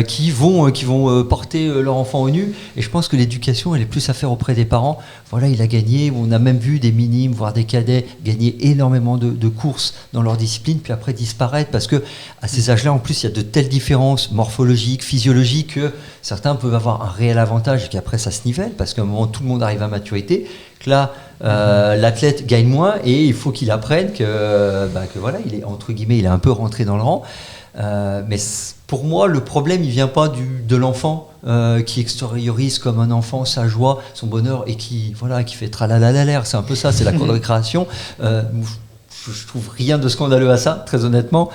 qui vont porter leur enfant au nu, et je pense que l'éducation, elle est plus à faire auprès des parents. Voilà, il a gagné, on a même vu des minimes, voire des cadets gagner énormément de courses dans leur discipline, puis après disparaître, parce que à ces âges-là, en plus, il y a de telles différences morphologiques, physiologiques, que certains peuvent avoir un réel avantage, et qu'après ça se nivelle, parce qu'à un moment, tout le monde arrive à maturité, que là, l'athlète gagne moins, et il faut qu'il apprenne que voilà, il est, entre guillemets, il est un peu rentré dans le rang. Mais pour moi, le problème, il vient pas de l'enfant qui extériorise comme un enfant sa joie, son bonheur, et qui fait tralalalalaire. C'est un peu ça, c'est la cour de récréation. Je trouve rien de scandaleux à ça, très honnêtement.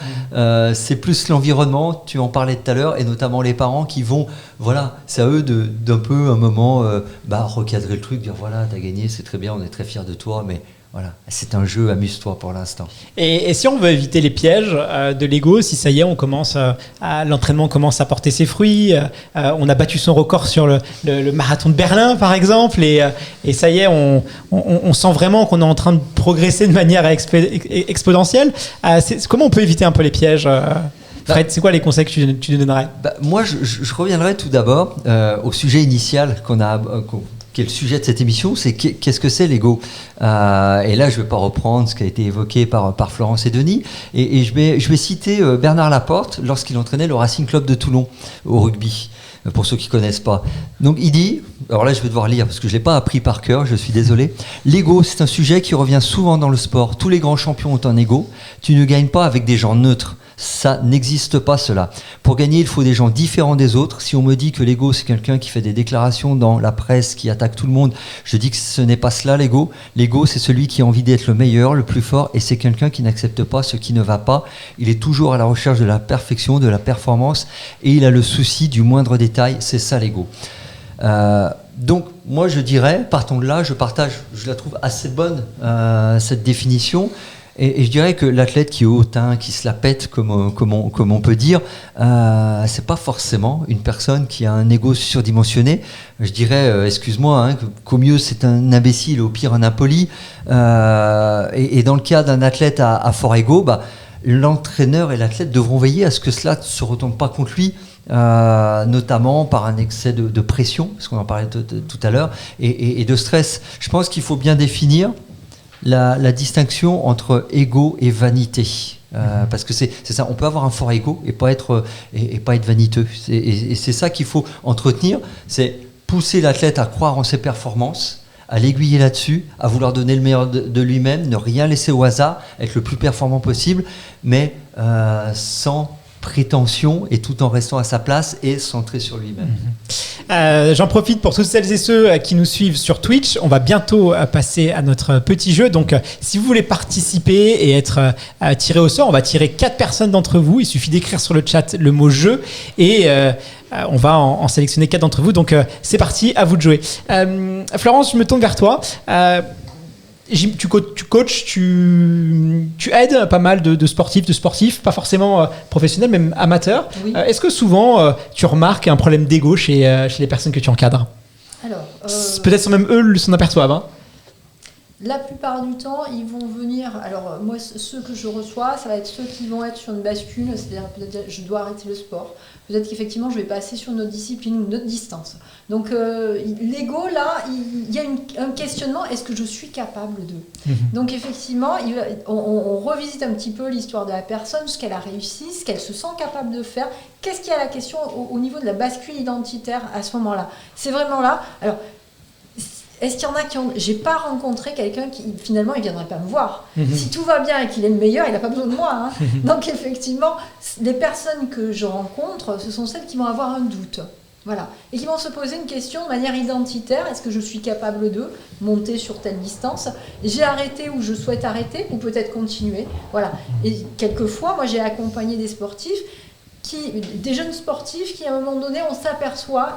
C'est plus l'environnement, tu en parlais tout à l'heure, et notamment les parents qui vont, c'est à eux d'un peu, un moment, recadrer le truc, dire voilà, t'as gagné, c'est très bien, on est très fiers de toi, mais voilà, c'est un jeu, amuse-toi pour l'instant.
Et si on veut éviter les pièges de l'ego, si ça y est, l'entraînement commence à porter ses fruits, on a battu son record sur le marathon de Berlin par exemple, et ça y est, on sent vraiment qu'on est en train de progresser de manière exponentielle. Comment on peut éviter un peu les pièges Fred, c'est quoi les conseils que tu donnerais?
Moi, je reviendrai tout d'abord au sujet initial qui est le sujet de cette émission, c'est qu'est-ce que c'est l'ego. Et là, je ne vais pas reprendre ce qui a été évoqué par Florence et Denis, et je vais citer Bernard Laporte lorsqu'il entraînait le Racing Club de Toulon au rugby, pour ceux qui ne connaissent pas. Donc il dit, alors là je vais devoir lire parce que je ne l'ai pas appris par cœur, je suis désolé, l'ego c'est un sujet qui revient souvent dans le sport, tous les grands champions ont un ego, tu ne gagnes pas avec des gens neutres. Ça n'existe pas cela. Pour gagner, il faut des gens différents des autres. Si on me dit que l'ego, c'est quelqu'un qui fait des déclarations dans la presse, qui attaque tout le monde, je dis que ce n'est pas cela l'ego. L'ego, c'est celui qui a envie d'être le meilleur, le plus fort, et c'est quelqu'un qui n'accepte pas ce qui ne va pas. Il est toujours à la recherche de la perfection, de la performance, et il a le souci du moindre détail. C'est ça l'ego. Donc, moi, je dirais, partons de là, je la trouve assez bonne, cette définition. Et je dirais que l'athlète qui est hautain, qui se la pète, comme on peut dire, c'est pas forcément une personne qui a un ego surdimensionné. Je dirais, excuse-moi, qu'au mieux c'est un imbécile, au pire un impoli. Et dans le cas d'un athlète à fort ego, l'entraîneur et l'athlète devront veiller à ce que cela ne se retourne pas contre lui. Notamment par un excès de pression, parce qu'on en parlait tout à l'heure, et de stress. Je pense qu'il faut bien définir la distinction entre ego et vanité. Parce que c'est ça, on peut avoir un fort ego et pas être vaniteux. Et c'est ça qu'il faut entretenir, c'est pousser l'athlète à croire en ses performances, à l'aiguiller là-dessus, à vouloir donner le meilleur de lui-même, ne rien laisser au hasard, être le plus performant possible, mais sans prétention et tout en restant à sa place et centré sur lui-même.
J'en profite pour toutes celles et ceux qui nous suivent sur Twitch. On va bientôt passer à notre petit jeu. Donc, si vous voulez participer et être tiré au sort, on va tirer 4 personnes d'entre vous. Il suffit d'écrire sur le chat le mot jeu et on va en sélectionner 4 d'entre vous. Donc, c'est parti, à vous de jouer. Florence, je me tourne vers toi. Tu coaches, tu aides pas mal de sportifs, pas forcément professionnels, même amateurs.
Oui.
Est-ce que souvent tu remarques un problème d'ego chez les personnes que tu encadres?
Alors,
peut-être même eux s'en aperçoivent.
La plupart du temps, ils vont venir. Alors, moi, ceux que je reçois, ça va être ceux qui vont être sur une bascule, c'est-à-dire peut-être je dois arrêter le sport. Peut-être qu'effectivement, je vais passer sur une autre discipline ou une autre distance. Donc, l'ego, là, il y a un questionnement, est-ce que je suis capable de Donc, effectivement, on revisite un petit peu l'histoire de la personne, ce qu'elle a réussi, ce qu'elle se sent capable de faire. Qu'est-ce qu'il y a la question au niveau de la bascule identitaire à ce moment-là? C'est vraiment là. Alors, est-ce qu'il y en a qui ont... J'ai pas rencontré quelqu'un qui, finalement, il viendrait pas me voir. Si tout va bien et qu'il est le meilleur, il n'a pas besoin de moi. Donc, effectivement, les personnes que je rencontre, ce sont celles qui vont avoir un doute. Voilà. Et qui vont se poser une question de manière identitaire. Est-ce que je suis capable de monter sur telle distance? J'ai arrêté ou je souhaite arrêter ou peut-être continuer. Voilà. Et quelquefois, moi, j'ai accompagné des sportifs des jeunes sportifs qui, à un moment donné, ils s'aperçoivent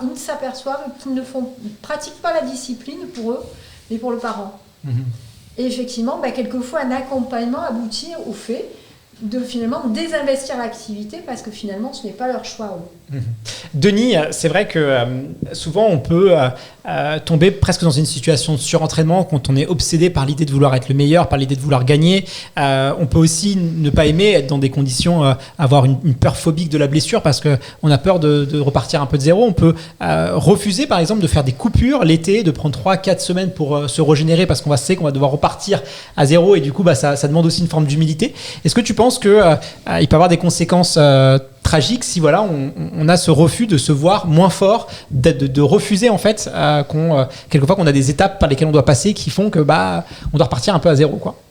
qu'ils ne pratiquent pas la discipline pour eux, mais pour le parent. Et effectivement, quelquefois, un accompagnement aboutit au fait de finalement désinvestir l'activité parce que finalement, ce n'est pas leur choix.
Denis, c'est vrai que souvent on peut tomber presque dans une situation de surentraînement quand on est obsédé par l'idée de vouloir être le meilleur, par l'idée de vouloir gagner. On peut aussi ne pas aimer être dans des conditions, avoir une peur phobique de la blessure parce qu'on a peur de repartir un peu de zéro. On peut refuser par exemple de faire des coupures l'été, de prendre 3-4 semaines pour se régénérer parce qu'on sait qu'on va devoir repartir à zéro et du coup ça demande aussi une forme d'humilité. Est-ce que tu penses qu'il peut y avoir des conséquences tragique si voilà on a ce refus de se voir moins fort, de refuser en fait quelquefois qu'on a des étapes par lesquelles on doit passer qui font que on doit repartir un peu à zéro quoi.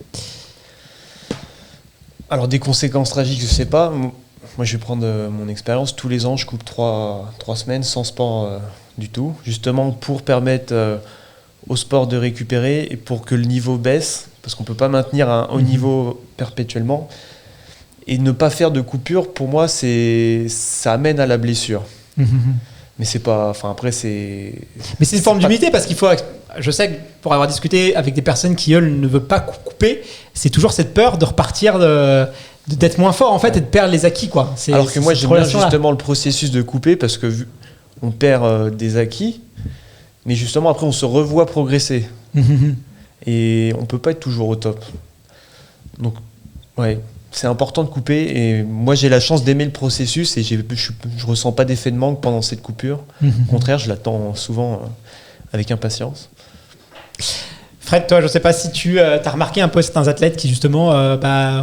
Alors des conséquences tragiques, je sais pas. Moi je vais prendre mon expérience. Tous les ans je coupe 3 semaines sans sport du tout, justement pour permettre au sport de récupérer et pour que le niveau baisse, parce qu'on peut pas maintenir un haut niveau perpétuellement. Et ne pas faire de coupure, pour moi, ça amène à la blessure. Mais c'est pas... Enfin, après, c'est...
Mais c'est une forme d'humilité parce qu'il faut... Je sais que pour avoir discuté avec des personnes qui, eux, ne veulent pas couper, c'est toujours cette peur de repartir, d'être moins fort, en fait, et de perdre les acquis, quoi.
Alors que moi, j'aime bien justement le processus de couper parce que on perd des acquis, mais justement, après, on se revoit progresser. Et on peut pas être toujours au top. Donc, ouais... c'est important de couper. Et moi, j'ai la chance d'aimer le processus et je ressens pas d'effet de manque pendant cette coupure. Au contraire, je l'attends souvent avec impatience.
Fred, toi, je ne sais pas si tu as remarqué un peu certains athlètes qui justement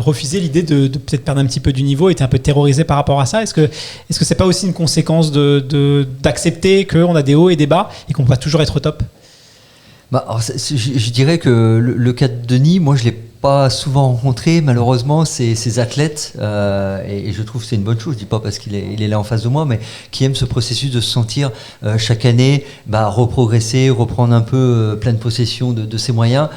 refusaient l'idée de peut-être perdre un petit peu du niveau, étaient un peu terrorisés par rapport à ça. Est-ce que c'est pas aussi une conséquence d'accepter qu'on a des hauts et des bas et qu'on ne peut pas toujours être au top?
Alors, je dirais que le cas de Denis, moi je l'ai pas souvent rencontré malheureusement ces athlètes et je trouve que c'est une bonne chose, je dis pas parce qu'il est là en face de moi, mais qui aiment ce processus de se sentir chaque année reprogresser, reprendre un peu pleine possession de ses moyens,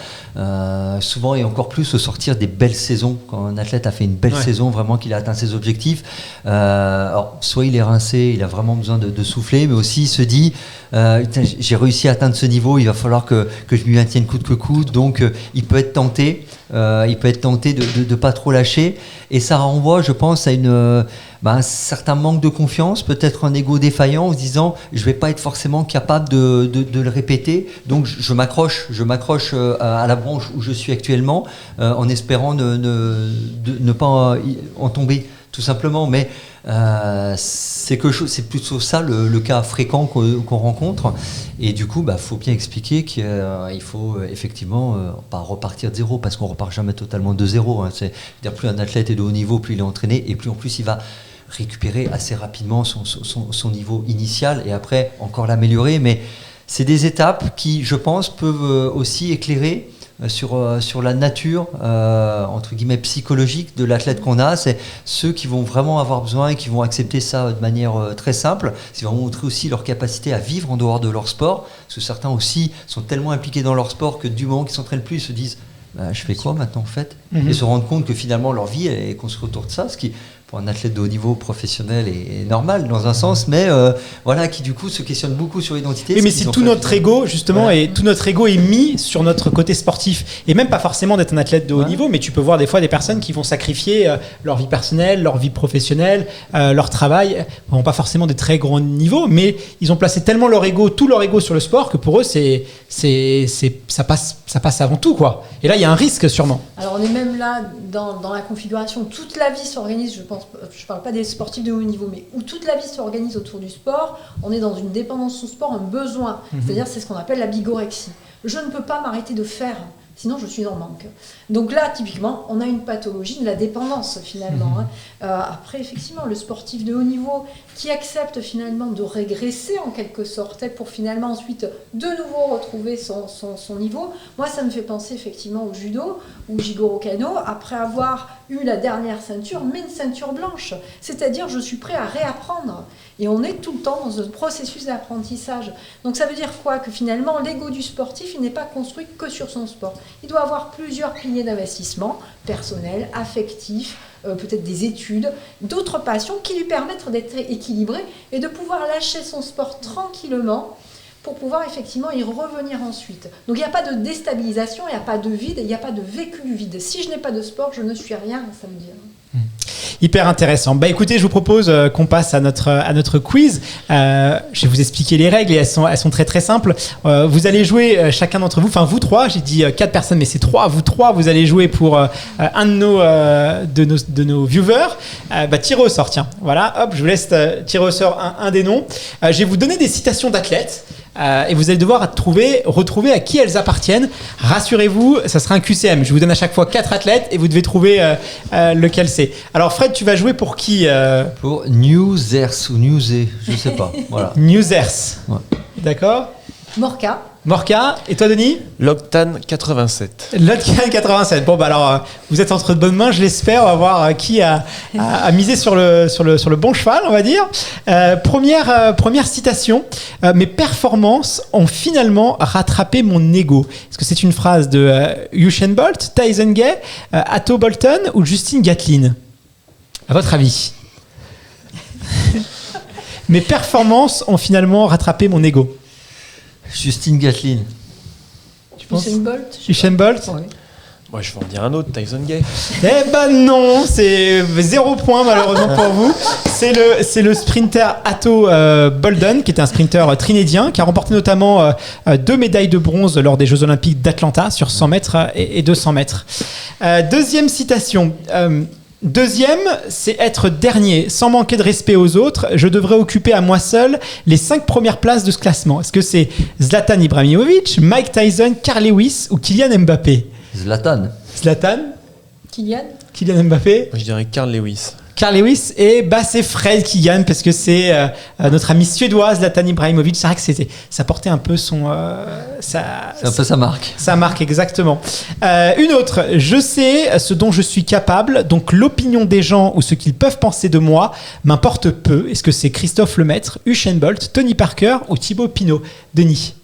souvent et encore plus au sortir des belles saisons, quand un athlète a fait une belle saison, vraiment qu'il a atteint ses objectifs, alors soit il est rincé, il a vraiment besoin de souffler, mais aussi il se dit j'ai réussi à atteindre ce niveau, il va falloir que je m'y maintienne coûte que coûte, donc il peut être tenté de pas trop lâcher, et ça renvoie, je pense, à un certain manque de confiance, peut-être un ego défaillant, en se disant je vais pas être forcément capable de le répéter, donc je m'accroche à la branche où je suis actuellement, en espérant ne pas en tomber, tout simplement. Mais c'est plutôt ça le cas fréquent qu'on rencontre, et du coup faut bien expliquer qu'il faut effectivement pas repartir de zéro, parce qu'on repart jamais totalement de zéro, hein. C'est-à-dire plus un athlète est de haut niveau, plus il est entraîné, et plus en plus il va récupérer assez rapidement son niveau initial, et après encore l'améliorer. Mais c'est des étapes qui, je pense, peuvent aussi éclairer sur la nature entre guillemets psychologique de l'athlète qu'on a. C'est ceux qui vont vraiment avoir besoin et qui vont accepter ça de manière très simple. C'est vraiment montrer aussi leur capacité à vivre en dehors de leur sport, parce que certains aussi sont tellement impliqués dans leur sport que du moment qu'ils s'entraînent plus, ils se disent je fais quoi maintenant en fait, et se rendre compte que finalement leur vie est construite autour de ça, ce qui pour un athlète de haut niveau professionnel est normal dans un sens, mais qui du coup se questionne beaucoup sur l'identité.
Oui, mais si tout notre ego justement, et tout notre ego est mis sur notre côté sportif, et même pas forcément d'être un athlète de haut niveau, mais tu peux voir des fois des personnes qui vont sacrifier leur vie personnelle, leur vie professionnelle, leur travail, bon, pas forcément des très grands niveaux, mais ils ont placé tellement tout leur ego sur le sport que pour eux ça passe avant tout, quoi. Et là il y a un risque sûrement.
Alors on est même là dans la configuration, toute la vie s'organise, je parle pas des sportifs de haut niveau, mais où toute la vie s'organise autour du sport. On est dans une dépendance au sport, un besoin, c'est-à-dire c'est ce qu'on appelle la bigorexie. Je ne peux pas m'arrêter de faire, sinon je suis en manque. Donc là, typiquement, on a une pathologie de la dépendance finalement. Après, effectivement, le sportif de haut niveau qui accepte finalement de régresser en quelque sorte pour finalement ensuite de nouveau retrouver son niveau. Moi, ça me fait penser effectivement au judo ou Jigoro Kano, après avoir eu la dernière ceinture, mais une ceinture blanche. C'est-à-dire, je suis prêt à réapprendre. Et on est tout le temps dans un processus d'apprentissage. Donc ça veut dire quoi? Que finalement, l'ego du sportif, il n'est pas construit que sur son sport. Il doit avoir plusieurs piliers d'investissement, personnel, affectif, peut-être des études, d'autres passions qui lui permettent d'être équilibré et de pouvoir lâcher son sport tranquillement pour pouvoir effectivement y revenir ensuite. Donc il n'y a pas de déstabilisation, il n'y a pas de vide, il n'y a pas de vécu du vide. Si je n'ai pas de sport, je ne suis rien, ça veut dire.
Hyper intéressant. Écoutez, je vous propose qu'on passe à notre quiz. Je vais vous expliquer les règles et elles sont très très simples. Vous allez jouer chacun d'entre vous, enfin vous trois, j'ai dit 4 personnes, mais c'est 3. Vous trois, vous allez jouer pour un de nos viewers. Tirez au sort, tiens. Voilà, hop, je vous laisse tirer au sort un des noms. Je vais vous donner des citations d'athlètes. Et vous allez devoir retrouver à qui elles appartiennent. Rassurez-vous, ça sera un QCM. Je vous donne à chaque fois 4 athlètes et vous devez trouver lequel c'est. Alors Fred, tu vas jouer pour qui
Pour Newsers ou Newsé, je sais pas. Voilà.
Newsers.
Ouais.
D'accord.
Morca.
Et toi Denis?
L'Octane 87.
L'Octane 87. Bon alors vous êtes entre de bonnes mains, je l'espère. On va voir qui a misé sur le bon cheval, on va dire. Première citation. Mes performances ont finalement rattrapé mon ego. Est-ce que c'est une phrase de Usain Bolt, Tyson Gay, Atto Bolton ou Justin Gatlin? À votre avis? Mes performances ont finalement rattrapé mon ego.
Justin Gatlin.
Tu penses?
Usain Bolt.
Ouais.
Moi, je vais en dire un autre, Tyson Gay.
Eh ben non, c'est 0 point malheureusement pour vous. C'est le sprinter Atto Boldon, qui était un sprinter trinidien, qui a remporté notamment 2 médailles de bronze lors des Jeux Olympiques d'Atlanta sur 100 mètres et 200 mètres. Deuxième citation. Deuxième, c'est être dernier. Sans manquer de respect aux autres, je devrais occuper à moi seul les 5 premières places de ce classement. Est-ce que c'est Zlatan Ibrahimovic, Mike Tyson, Carl Lewis ou Kylian Mbappé?
Zlatan.
Zlatan? Kylian Mbappé?
Je dirais Carl Lewis.
Carl Lewis, et c'est Fred qui gagne parce que c'est notre ami suédois Zlatan Ibrahimovic. C'est vrai que ça portait un peu c'est un peu
sa marque.
Sa marque, exactement. Une autre, je sais ce dont je suis capable, donc l'opinion des gens ou ce qu'ils peuvent penser de moi m'importe peu. Est-ce que c'est Christophe Lemaître, Usain Bolt, Tony Parker ou Thibaut Pinot? Denis?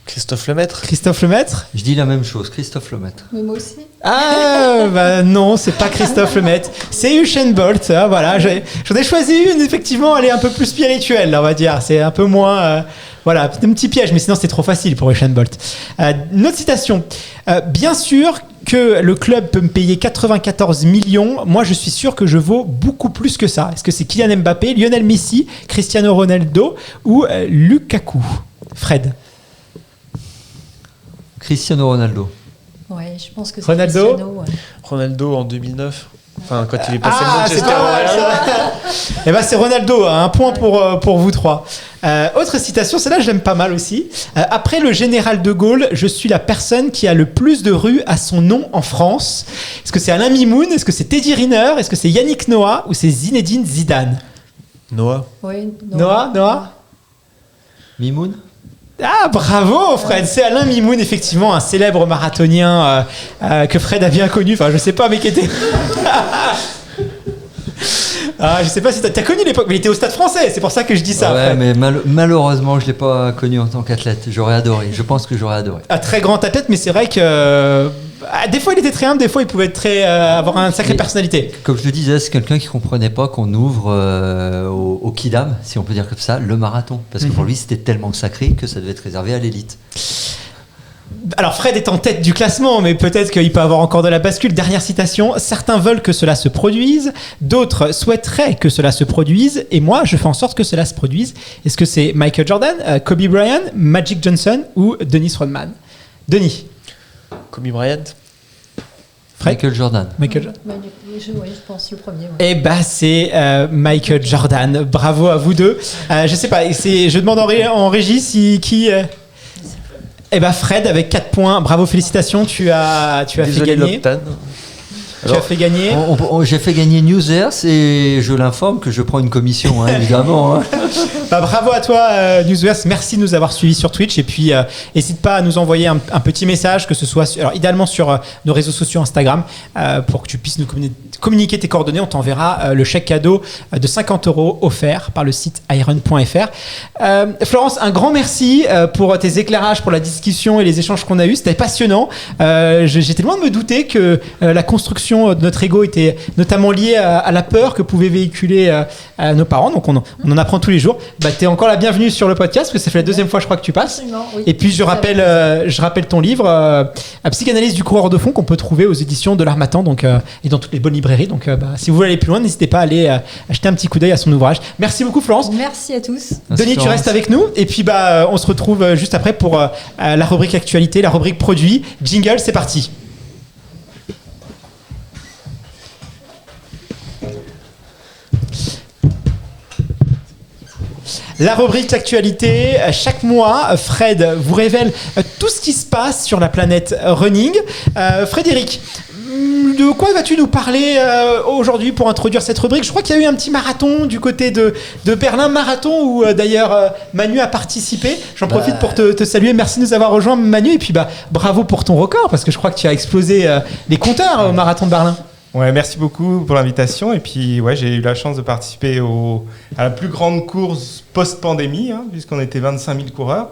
Christophe Lemaître.
Christophe Lemaître?
Je dis la même chose, Christophe Lemaître.
Mais moi aussi.
Ah, non, c'est pas Christophe Lemaître, c'est Usain Bolt. Voilà, j'en ai choisi une, effectivement, elle est un peu plus spirituelle, on va dire. C'est un peu moins. Voilà, un petit piège, mais sinon c'était trop facile pour Usain Bolt. Une autre citation. Bien sûr que le club peut me payer 94 millions, moi je suis sûr que je vaux beaucoup plus que ça. Est-ce que c'est Kylian Mbappé, Lionel Messi, Cristiano Ronaldo ou Lukaku? Fred?
Cristiano Ronaldo.
Ouais, je pense que c'est
Ronaldo.
Cristiano. Ouais.
Ronaldo en 2009. Enfin, quand il est passé
Ah,
le
c'est
Manchester.
pas mal, ça. C'est Ronaldo, un point pour vous trois. Autre citation, celle-là je l'aime pas mal aussi. Après le général de Gaulle, je suis la personne qui a le plus de rues à son nom en France. Est-ce que c'est Alain Mimoun? Est-ce que c'est Teddy Riner? Est-ce que c'est Yannick Noah? Ou c'est Zinedine Zidane?
Noah.
Ouais,
Noah?
Mimoun.
Ah, bravo Fred, c'est Alain Mimoun, effectivement, un célèbre marathonien que Fred a bien connu, enfin je sais pas, mais qui était... je sais pas si t'as connu l'époque, mais il était au Stade Français, c'est pour ça que je dis ça.
Ouais,
Fred.
mais malheureusement, je l'ai pas connu en tant qu'athlète. J'aurais adoré, je pense que j'aurais adoré.
Un très grand athlète, mais c'est vrai que des fois il était très humble, des fois il pouvait être avoir une sacrée personnalité.
Comme je le disais, c'est quelqu'un qui comprenait pas qu'on ouvre au Kidam, si on peut dire comme ça, le marathon. Parce que pour lui, c'était tellement sacré que ça devait être réservé à l'élite.
Alors Fred est en tête du classement, mais peut-être qu'il peut avoir encore de la bascule. Dernière citation, certains veulent que cela se produise, d'autres souhaiteraient que cela se produise, et moi je fais en sorte que cela se produise. Est-ce que c'est Michael Jordan, Kobe Bryant, Magic Johnson ou Dennis Rodman? Denis?
Kobe Bryant.
Fred?
Michael Jordan.
Je pense le premier. Ouais.
Eh ben c'est Michael Jordan. Bravo à vous deux. Je sais pas, je demande en régie qui... Eh ben Fred avec 4 points. Bravo, félicitations. Tu as fait gagner.
L'Octane.
Tu as fait gagner.
J'ai fait gagner Newsers et je l'informe que je prends une commission, évidemment.
Bravo à toi, Newsverse. Merci de nous avoir suivis sur Twitch. Et puis, n'hésite pas à nous envoyer un petit message, que ce soit idéalement sur nos réseaux sociaux Instagram, pour que tu puisses nous communiquer tes coordonnées. On t'enverra le chèque cadeau de 50 € offert par le site iron.fr. Florence, un grand merci pour tes éclairages, pour la discussion et les échanges qu'on a eus. C'était passionnant. J'étais loin de me douter que la construction de notre ego était notamment liée à la peur que pouvaient véhiculer nos parents. Donc on en apprend tous les jours. T'es encore la bienvenue sur le podcast, parce que ça fait la 2e fois je crois que tu passes.
Oui.
Et puis je rappelle ton livre Psychanalyse du coureur de fond, qu'on peut trouver aux éditions de l'Harmattan, et dans toutes les bonnes librairies. Donc si vous voulez aller plus loin, n'hésitez pas à aller acheter un petit coup d'œil à son ouvrage. Merci beaucoup Florence.
Merci à tous.
Denis, tu restes avec nous, et puis on se retrouve juste après pour la rubrique actualité, la rubrique produit. Jingle, c'est parti. La rubrique actualité, chaque mois, Fred vous révèle tout ce qui se passe sur la planète running. Frédéric, de quoi vas-tu nous parler aujourd'hui pour introduire cette rubrique? Je crois qu'il y a eu un petit marathon du côté de Berlin, marathon où d'ailleurs Manu a participé. J'en profite pour te saluer. Merci de nous avoir rejoints, Manu. Et puis bravo pour ton record, parce que je crois que tu as explosé les compteurs au marathon de Berlin.
Ouais, merci beaucoup pour l'invitation. Et puis, j'ai eu la chance de participer à la plus grande course post-pandémie, puisqu'on était 25 000 coureurs.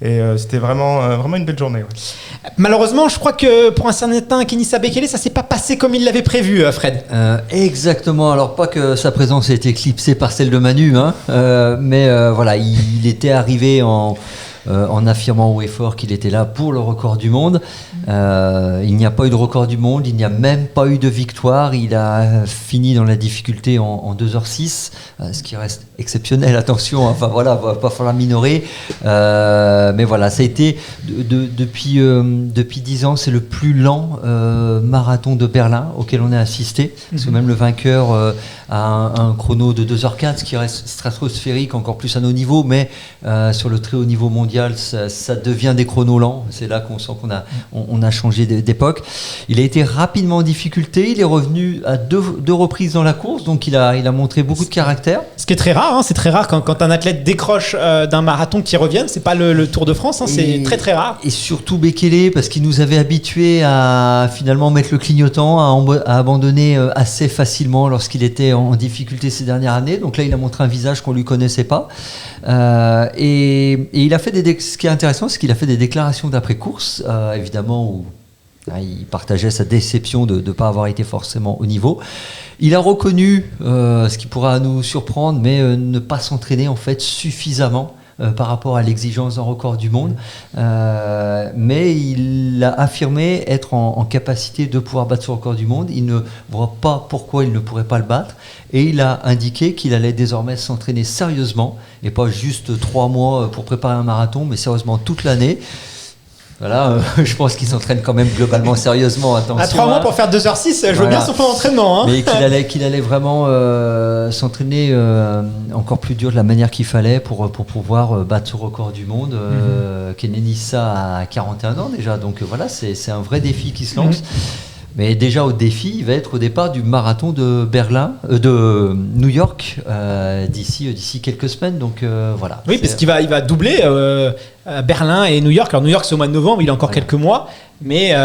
Et c'était vraiment une belle journée. Ouais.
Malheureusement, je crois que pour un certain Kenissa Bekele, ça s'est pas passé comme il l'avait prévu, Fred.
Exactement. Alors, pas que sa présence ait été éclipsée par celle de Manu, mais voilà, il était arrivé en affirmant haut et fort qu'il était là pour le record du monde. Il n'y a pas eu de record du monde, il n'y a même pas eu de victoire. Il a fini dans la difficulté en 2h06, ce qui reste exceptionnel, attention, enfin voilà, va pas falloir minorer. Mais voilà, ça a été depuis 10 ans, c'est le plus lent marathon de Berlin auquel on a assisté. Parce que même le vainqueur a un chrono de 2h04, ce qui reste stratosphérique, encore plus à nos niveaux, mais sur le très haut niveau mondial, ça devient des chronos lents. C'est là qu'on sent qu'on a changé d'époque. Il a été rapidement en difficulté, il est revenu à deux reprises dans la course, donc il a montré beaucoup de caractère.
Ce qui est très rare, c'est très rare quand un athlète décroche d'un marathon qui revienne, c'est pas le Tour de France, c'est très très rare.
Et surtout Bekele, parce qu'il nous avait habitués à finalement mettre le clignotant, à abandonner assez facilement lorsqu'il était en difficulté ces dernières années. Donc là, il a montré un visage qu'on lui connaissait pas. Et il a fait ce qui est intéressant, c'est qu'il a fait des déclarations d'après-course, évidemment, où il partageait sa déception de ne pas avoir été forcément au niveau. Il a reconnu, ce qui pourra nous surprendre, mais ne pas s'entraîner en fait suffisamment par rapport à l'exigence d'un record du monde. Mais il a affirmé être en capacité de pouvoir battre ce record du monde. Il ne voit pas pourquoi il ne pourrait pas le battre. Et il a indiqué qu'il allait désormais s'entraîner sérieusement, et pas juste 3 mois pour préparer un marathon, mais sérieusement toute l'année. Voilà, je pense qu'il s'entraîne quand même globalement sérieusement. Attention,
à 3 mois pour faire 2h06, je veux bien son plan d'entraînement.
Mais qu'il allait vraiment s'entraîner encore plus dur de la manière qu'il fallait pour pouvoir battre ce record du monde. Kenenisa a 41 ans déjà, donc voilà, c'est un vrai défi qui se lance. Mais déjà au défi, il va être au départ du marathon de de New York d'ici quelques semaines. Donc voilà.
Oui, parce qu'il va doubler Berlin et New York. Alors New York c'est au mois de novembre, il a encore quelques mois. Mais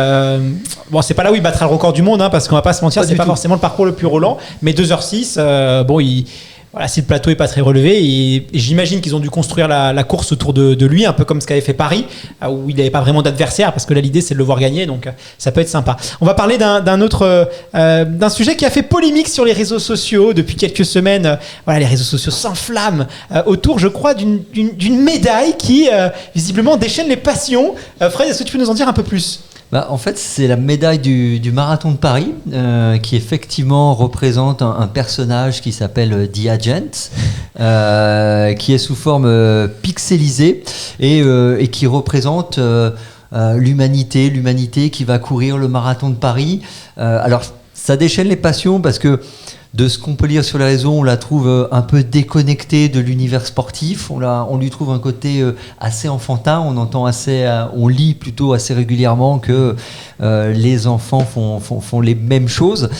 bon, c'est pas là où il battra le record du monde, parce qu'on va pas se mentir, c'est pas forcément le parcours le plus roulant. Mais 2h06, bon, voilà, si le plateau est pas très relevé, et j'imagine qu'ils ont dû construire la course autour de lui, un peu comme ce qu'avait fait Paris, où il n'avait pas vraiment d'adversaire, parce que là l'idée c'est de le voir gagner, donc ça peut être sympa. On va parler d'un sujet qui a fait polémique sur les réseaux sociaux depuis quelques semaines. Voilà, les réseaux sociaux s'enflamment autour, je crois, d'une médaille qui visiblement déchaîne les passions. Fred, est-ce que tu peux nous en dire un peu plus ?
En fait, c'est la médaille du marathon de Paris qui effectivement représente un personnage qui s'appelle The Agent, qui est sous forme pixelisée et qui représente l'humanité qui va courir le marathon de Paris. Alors, ça déchaîne les passions parce que de ce qu'on peut lire sur les réseaux, on la trouve un peu déconnectée de l'univers sportif. On lui trouve un côté assez enfantin. On lit plutôt assez régulièrement que les enfants font les mêmes choses.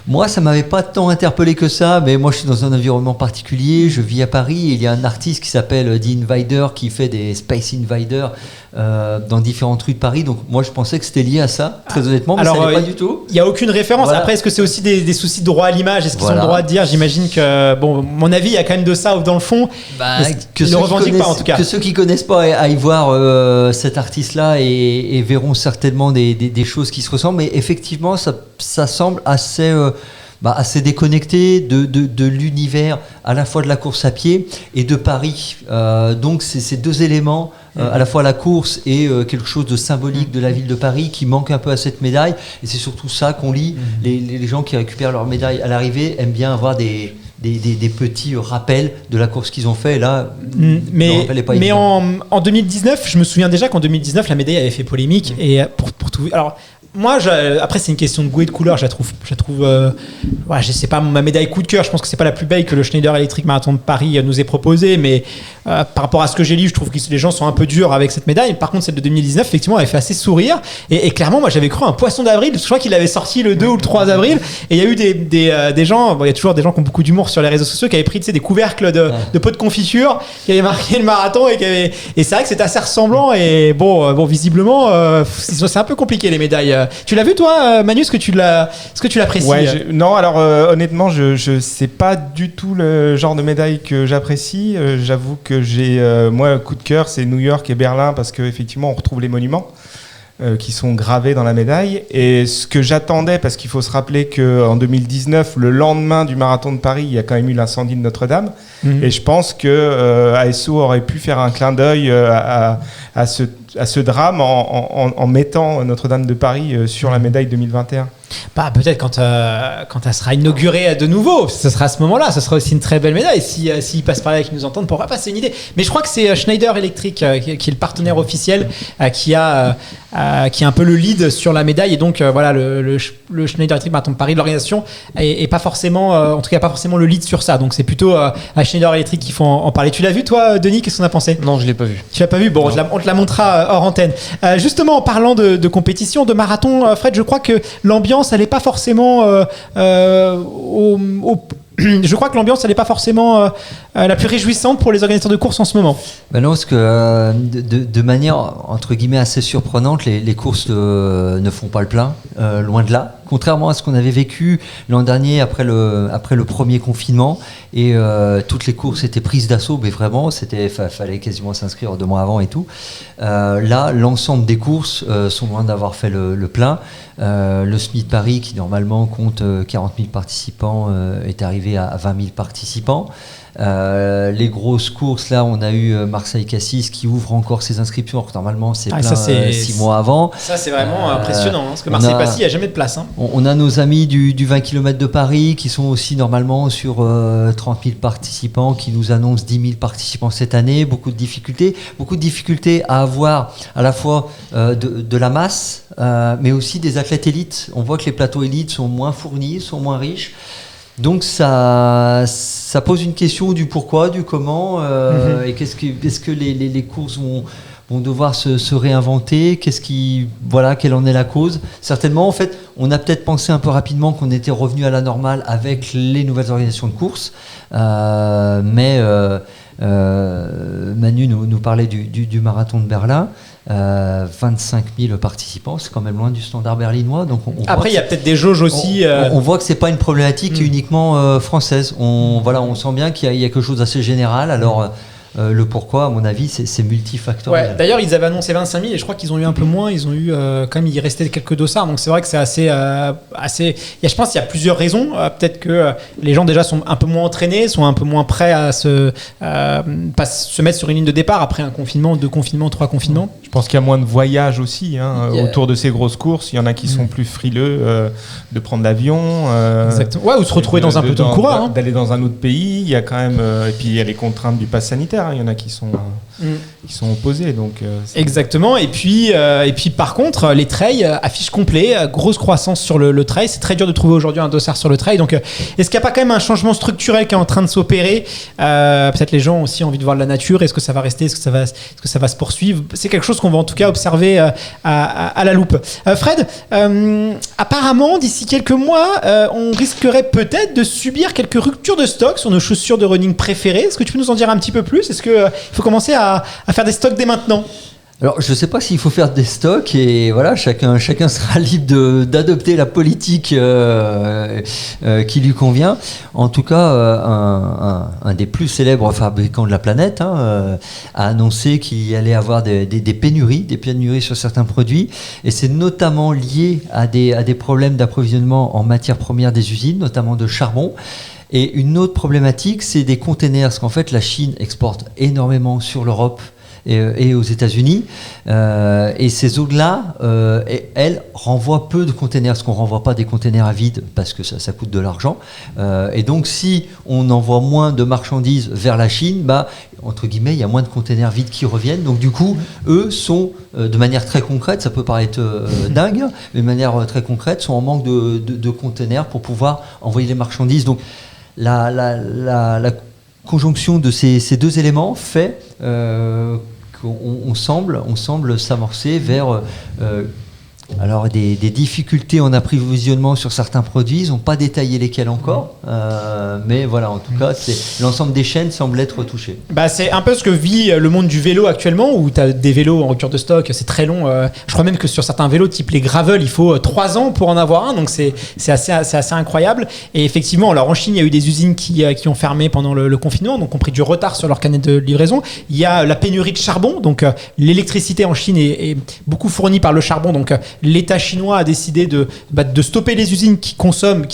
Moi, ça m'avait pas tant interpellé que ça, mais moi, je suis dans un environnement particulier. Je vis à Paris et il y a un artiste qui s'appelle The Invader qui fait des Space Invaders dans différentes rues de Paris. Donc moi, je pensais que c'était lié à ça, très honnêtement, mais ça n'est pas du tout.
Il n'y a aucune référence.
Voilà.
Après, est-ce que c'est aussi des soucis de droit à l'image ? Est-ce qu'ils ont le droit de dire ? J'imagine que, bon, mon avis, il y a quand même de ça dans le fond.
Que
ne revendique pas, en tout cas.
Que ceux qui connaissent pas aillent voir cet artiste-là et verront certainement des choses qui se ressemblent. Mais effectivement, ça semble assez déconnecté de l'univers à la fois de la course à pied et de Paris. Donc c'est ces deux éléments, à la fois la course et quelque chose de symbolique de la ville de Paris qui manque un peu à cette médaille. Et c'est surtout ça qu'on lit. Les gens qui récupèrent leur médaille à l'arrivée aiment bien avoir des petits rappels de la course qu'ils ont fait. Et là,
mais en 2019, je me souviens déjà qu'en 2019, la médaille avait fait polémique. Et pour tout... Alors, moi, après, c'est une question de goût et de couleur. Je la trouve je sais pas, ma médaille coup de cœur. Je pense que c'est pas la plus belle que le Schneider Electric Marathon de Paris nous ait proposé, mais par rapport à ce que j'ai lu, je trouve que les gens sont un peu durs avec cette médaille. Par contre, celle de 2019, effectivement, elle fait assez sourire. Et clairement, moi, j'avais cru un poisson d'avril. Je crois qu'il avait sorti le 2 ou le 3 avril. Et il y a eu des gens, il y a toujours des gens qui ont beaucoup d'humour sur les réseaux sociaux, qui avaient pris des couvercles de pots de confiture, qui avaient marqué le marathon et c'est vrai que c'était assez ressemblant. Et bon, visiblement, c'est un peu compliqué les médailles. Tu l'as vu toi, Manu? Est-ce que tu l'apprécies?
Non, alors honnêtement, je sais pas du tout le genre de médaille que j'apprécie. J'avoue que j'ai moi coup de cœur, c'est New York et Berlin parce que effectivement on retrouve les monuments. qui sont gravés dans la médaille. Et ce que j'attendais, parce qu'il faut se rappeler qu'en 2019, le lendemain du marathon de Paris, il y a quand même eu l'incendie de Notre-Dame. Et je pense que ASO aurait pu faire un clin d'œil à ce drame en mettant Notre-Dame de Paris sur la médaille 2021.
Bah, peut-être quand elle sera inaugurée de nouveau, ce sera à ce moment-là, ce sera aussi une très belle médaille. S'ils passent par là et qu'ils nous entendent, pourquoi pas, c'est une idée. Mais je crois que c'est Schneider Electric qui est le partenaire officiel qui a un peu le lead sur la médaille. Et donc voilà, le Schneider Electric Marathon de Paris, l'organisation est pas forcément, en tout cas pas forcément le lead sur ça. Donc c'est plutôt à Schneider Electric qu'il faut en parler. Tu l'as vu toi, Denis? Qu'est-ce qu'on a pensé?
Non, je l'ai pas vu.
Tu l'as pas vu? Bon, on te la montrera hors antenne. Justement, en parlant de compétition, de marathon, Fred, je crois que l'ambiance, elle n'est pas forcément je crois que l'ambiance, elle n'est pas forcément la plus réjouissante pour les organisateurs de courses en ce moment.
Ben non, parce que de manière entre guillemets assez surprenante, les courses ne font pas le plein, loin de là. Contrairement à ce qu'on avait vécu l'an dernier après le premier confinement, et toutes les courses étaient prises d'assaut, mais vraiment, fallait quasiment s'inscrire 2 mois avant et tout. Là, l'ensemble des courses sont loin d'avoir fait le plein. Le SMI de Paris, qui normalement compte 40 000 participants, est arrivé à 20 000 participants. Les grosses courses, là, on a eu Marseille-Cassis qui ouvre encore ses inscriptions. Normalement, c'est plein 6 mois avant.
Ça, c'est vraiment impressionnant, parce que Marseille-Passy, il n'y a jamais de place.
On a nos amis du 20 km de Paris qui sont aussi normalement sur 30 000 participants, qui nous annoncent 10 000 participants cette année. Beaucoup de difficultés à avoir à la fois de la masse, mais aussi des athlètes élites. On voit que les plateaux élites sont moins fournis, sont moins riches. Donc ça pose une question du pourquoi, du comment, et est-ce que les courses vont devoir se réinventer, quelle en est la cause. Certainement, en fait, on a peut-être pensé un peu rapidement qu'on était revenu à la normale avec les nouvelles organisations de courses, mais Manu nous parlait du marathon de Berlin. 25 000 participants, c'est quand même loin du standard berlinois. Donc
après, il y a peut-être des jauges aussi.
On voit que c'est pas une problématique uniquement française. On sent bien qu'il y a quelque chose d'assez général. Alors le pourquoi, à mon avis, c'est multifactoriel.
Ouais, d'ailleurs, ils avaient annoncé 25 000 et je crois qu'ils ont eu un peu moins. Ils ont eu quand même, il restait quelques dossards. Donc c'est vrai que c'est assez. Je pense qu'il y a plusieurs raisons. Peut-être que les gens déjà sont un peu moins entraînés, sont un peu moins prêts à se mettre sur une ligne de départ après un confinement, 2 confinements, 3 confinements.
Je pense qu'il y a moins de voyages aussi autour de ces grosses courses. Il y en a qui sont plus frileux de prendre l'avion.
Exactement. Ouais, ou se retrouver dans un peloton de coureurs.
D'aller dans un autre pays. Il y a quand même. Et puis il y a les contraintes du pass sanitaire. Il y en a qui sont opposés. Donc,
exactement. Et puis par contre, les trails affichent complet, grosse croissance sur le trail. C'est très dur de trouver aujourd'hui un dossard sur le trail. Donc est-ce qu'il n'y a pas quand même un changement structurel qui est en train de s'opérer? Peut-être les gens ont aussi envie de voir de la nature. Est-ce que ça va rester? Est-ce que ça va se poursuivre? C'est quelque chose qu'on va en tout cas observer à la loupe. Fred, apparemment, d'ici quelques mois, on risquerait peut-être de subir quelques ruptures de stock sur nos chaussures de running préférées. Est-ce que tu peux nous en dire un petit peu plus? Est-ce qu'il faut commencer à faire des stocks dès maintenant?
Alors, je ne sais pas s'il faut faire des stocks, et voilà, chacun sera libre d'adopter la politique qui lui convient. En tout cas, un des plus célèbres fabricants de la planète a annoncé qu'il y allait avoir des pénuries sur certains produits, et c'est notamment lié à des problèmes d'approvisionnement en matières premières des usines, notamment de charbon. Et une autre problématique, c'est des containers, parce qu'en fait, la Chine exporte énormément sur l'Europe et aux États-Unis, et ces zones-là, elles renvoient peu de containers, parce qu'on ne renvoie pas des containers à vide, parce que ça coûte de l'argent, et donc si on envoie moins de marchandises vers la Chine, entre guillemets, il y a moins de containers vides qui reviennent, donc du coup, eux sont, de manière très concrète, ça peut paraître dingue, mais de manière très concrète, sont en manque de containers pour pouvoir envoyer les marchandises. Donc la conjonction de ces 2 éléments fait qu'on semble s'amorcer vers Alors des difficultés en approvisionnement sur certains produits, ils n'ont pas détaillé lesquels encore, mais voilà, en tout cas, l'ensemble des chaînes semble être touché.
Bah, c'est un peu ce que vit le monde du vélo actuellement, où tu as des vélos en rupture de stock, c'est très long. Je crois même que sur certains vélos, type les gravel, il faut 3 ans pour en avoir un, donc c'est assez incroyable. Et effectivement, alors en Chine, il y a eu des usines qui ont fermé pendant le confinement, donc ont pris du retard sur leur canette de livraison. Il y a la pénurie de charbon, donc l'électricité en Chine est beaucoup fournie par le charbon, donc l'État chinois a décidé de stopper les usines qui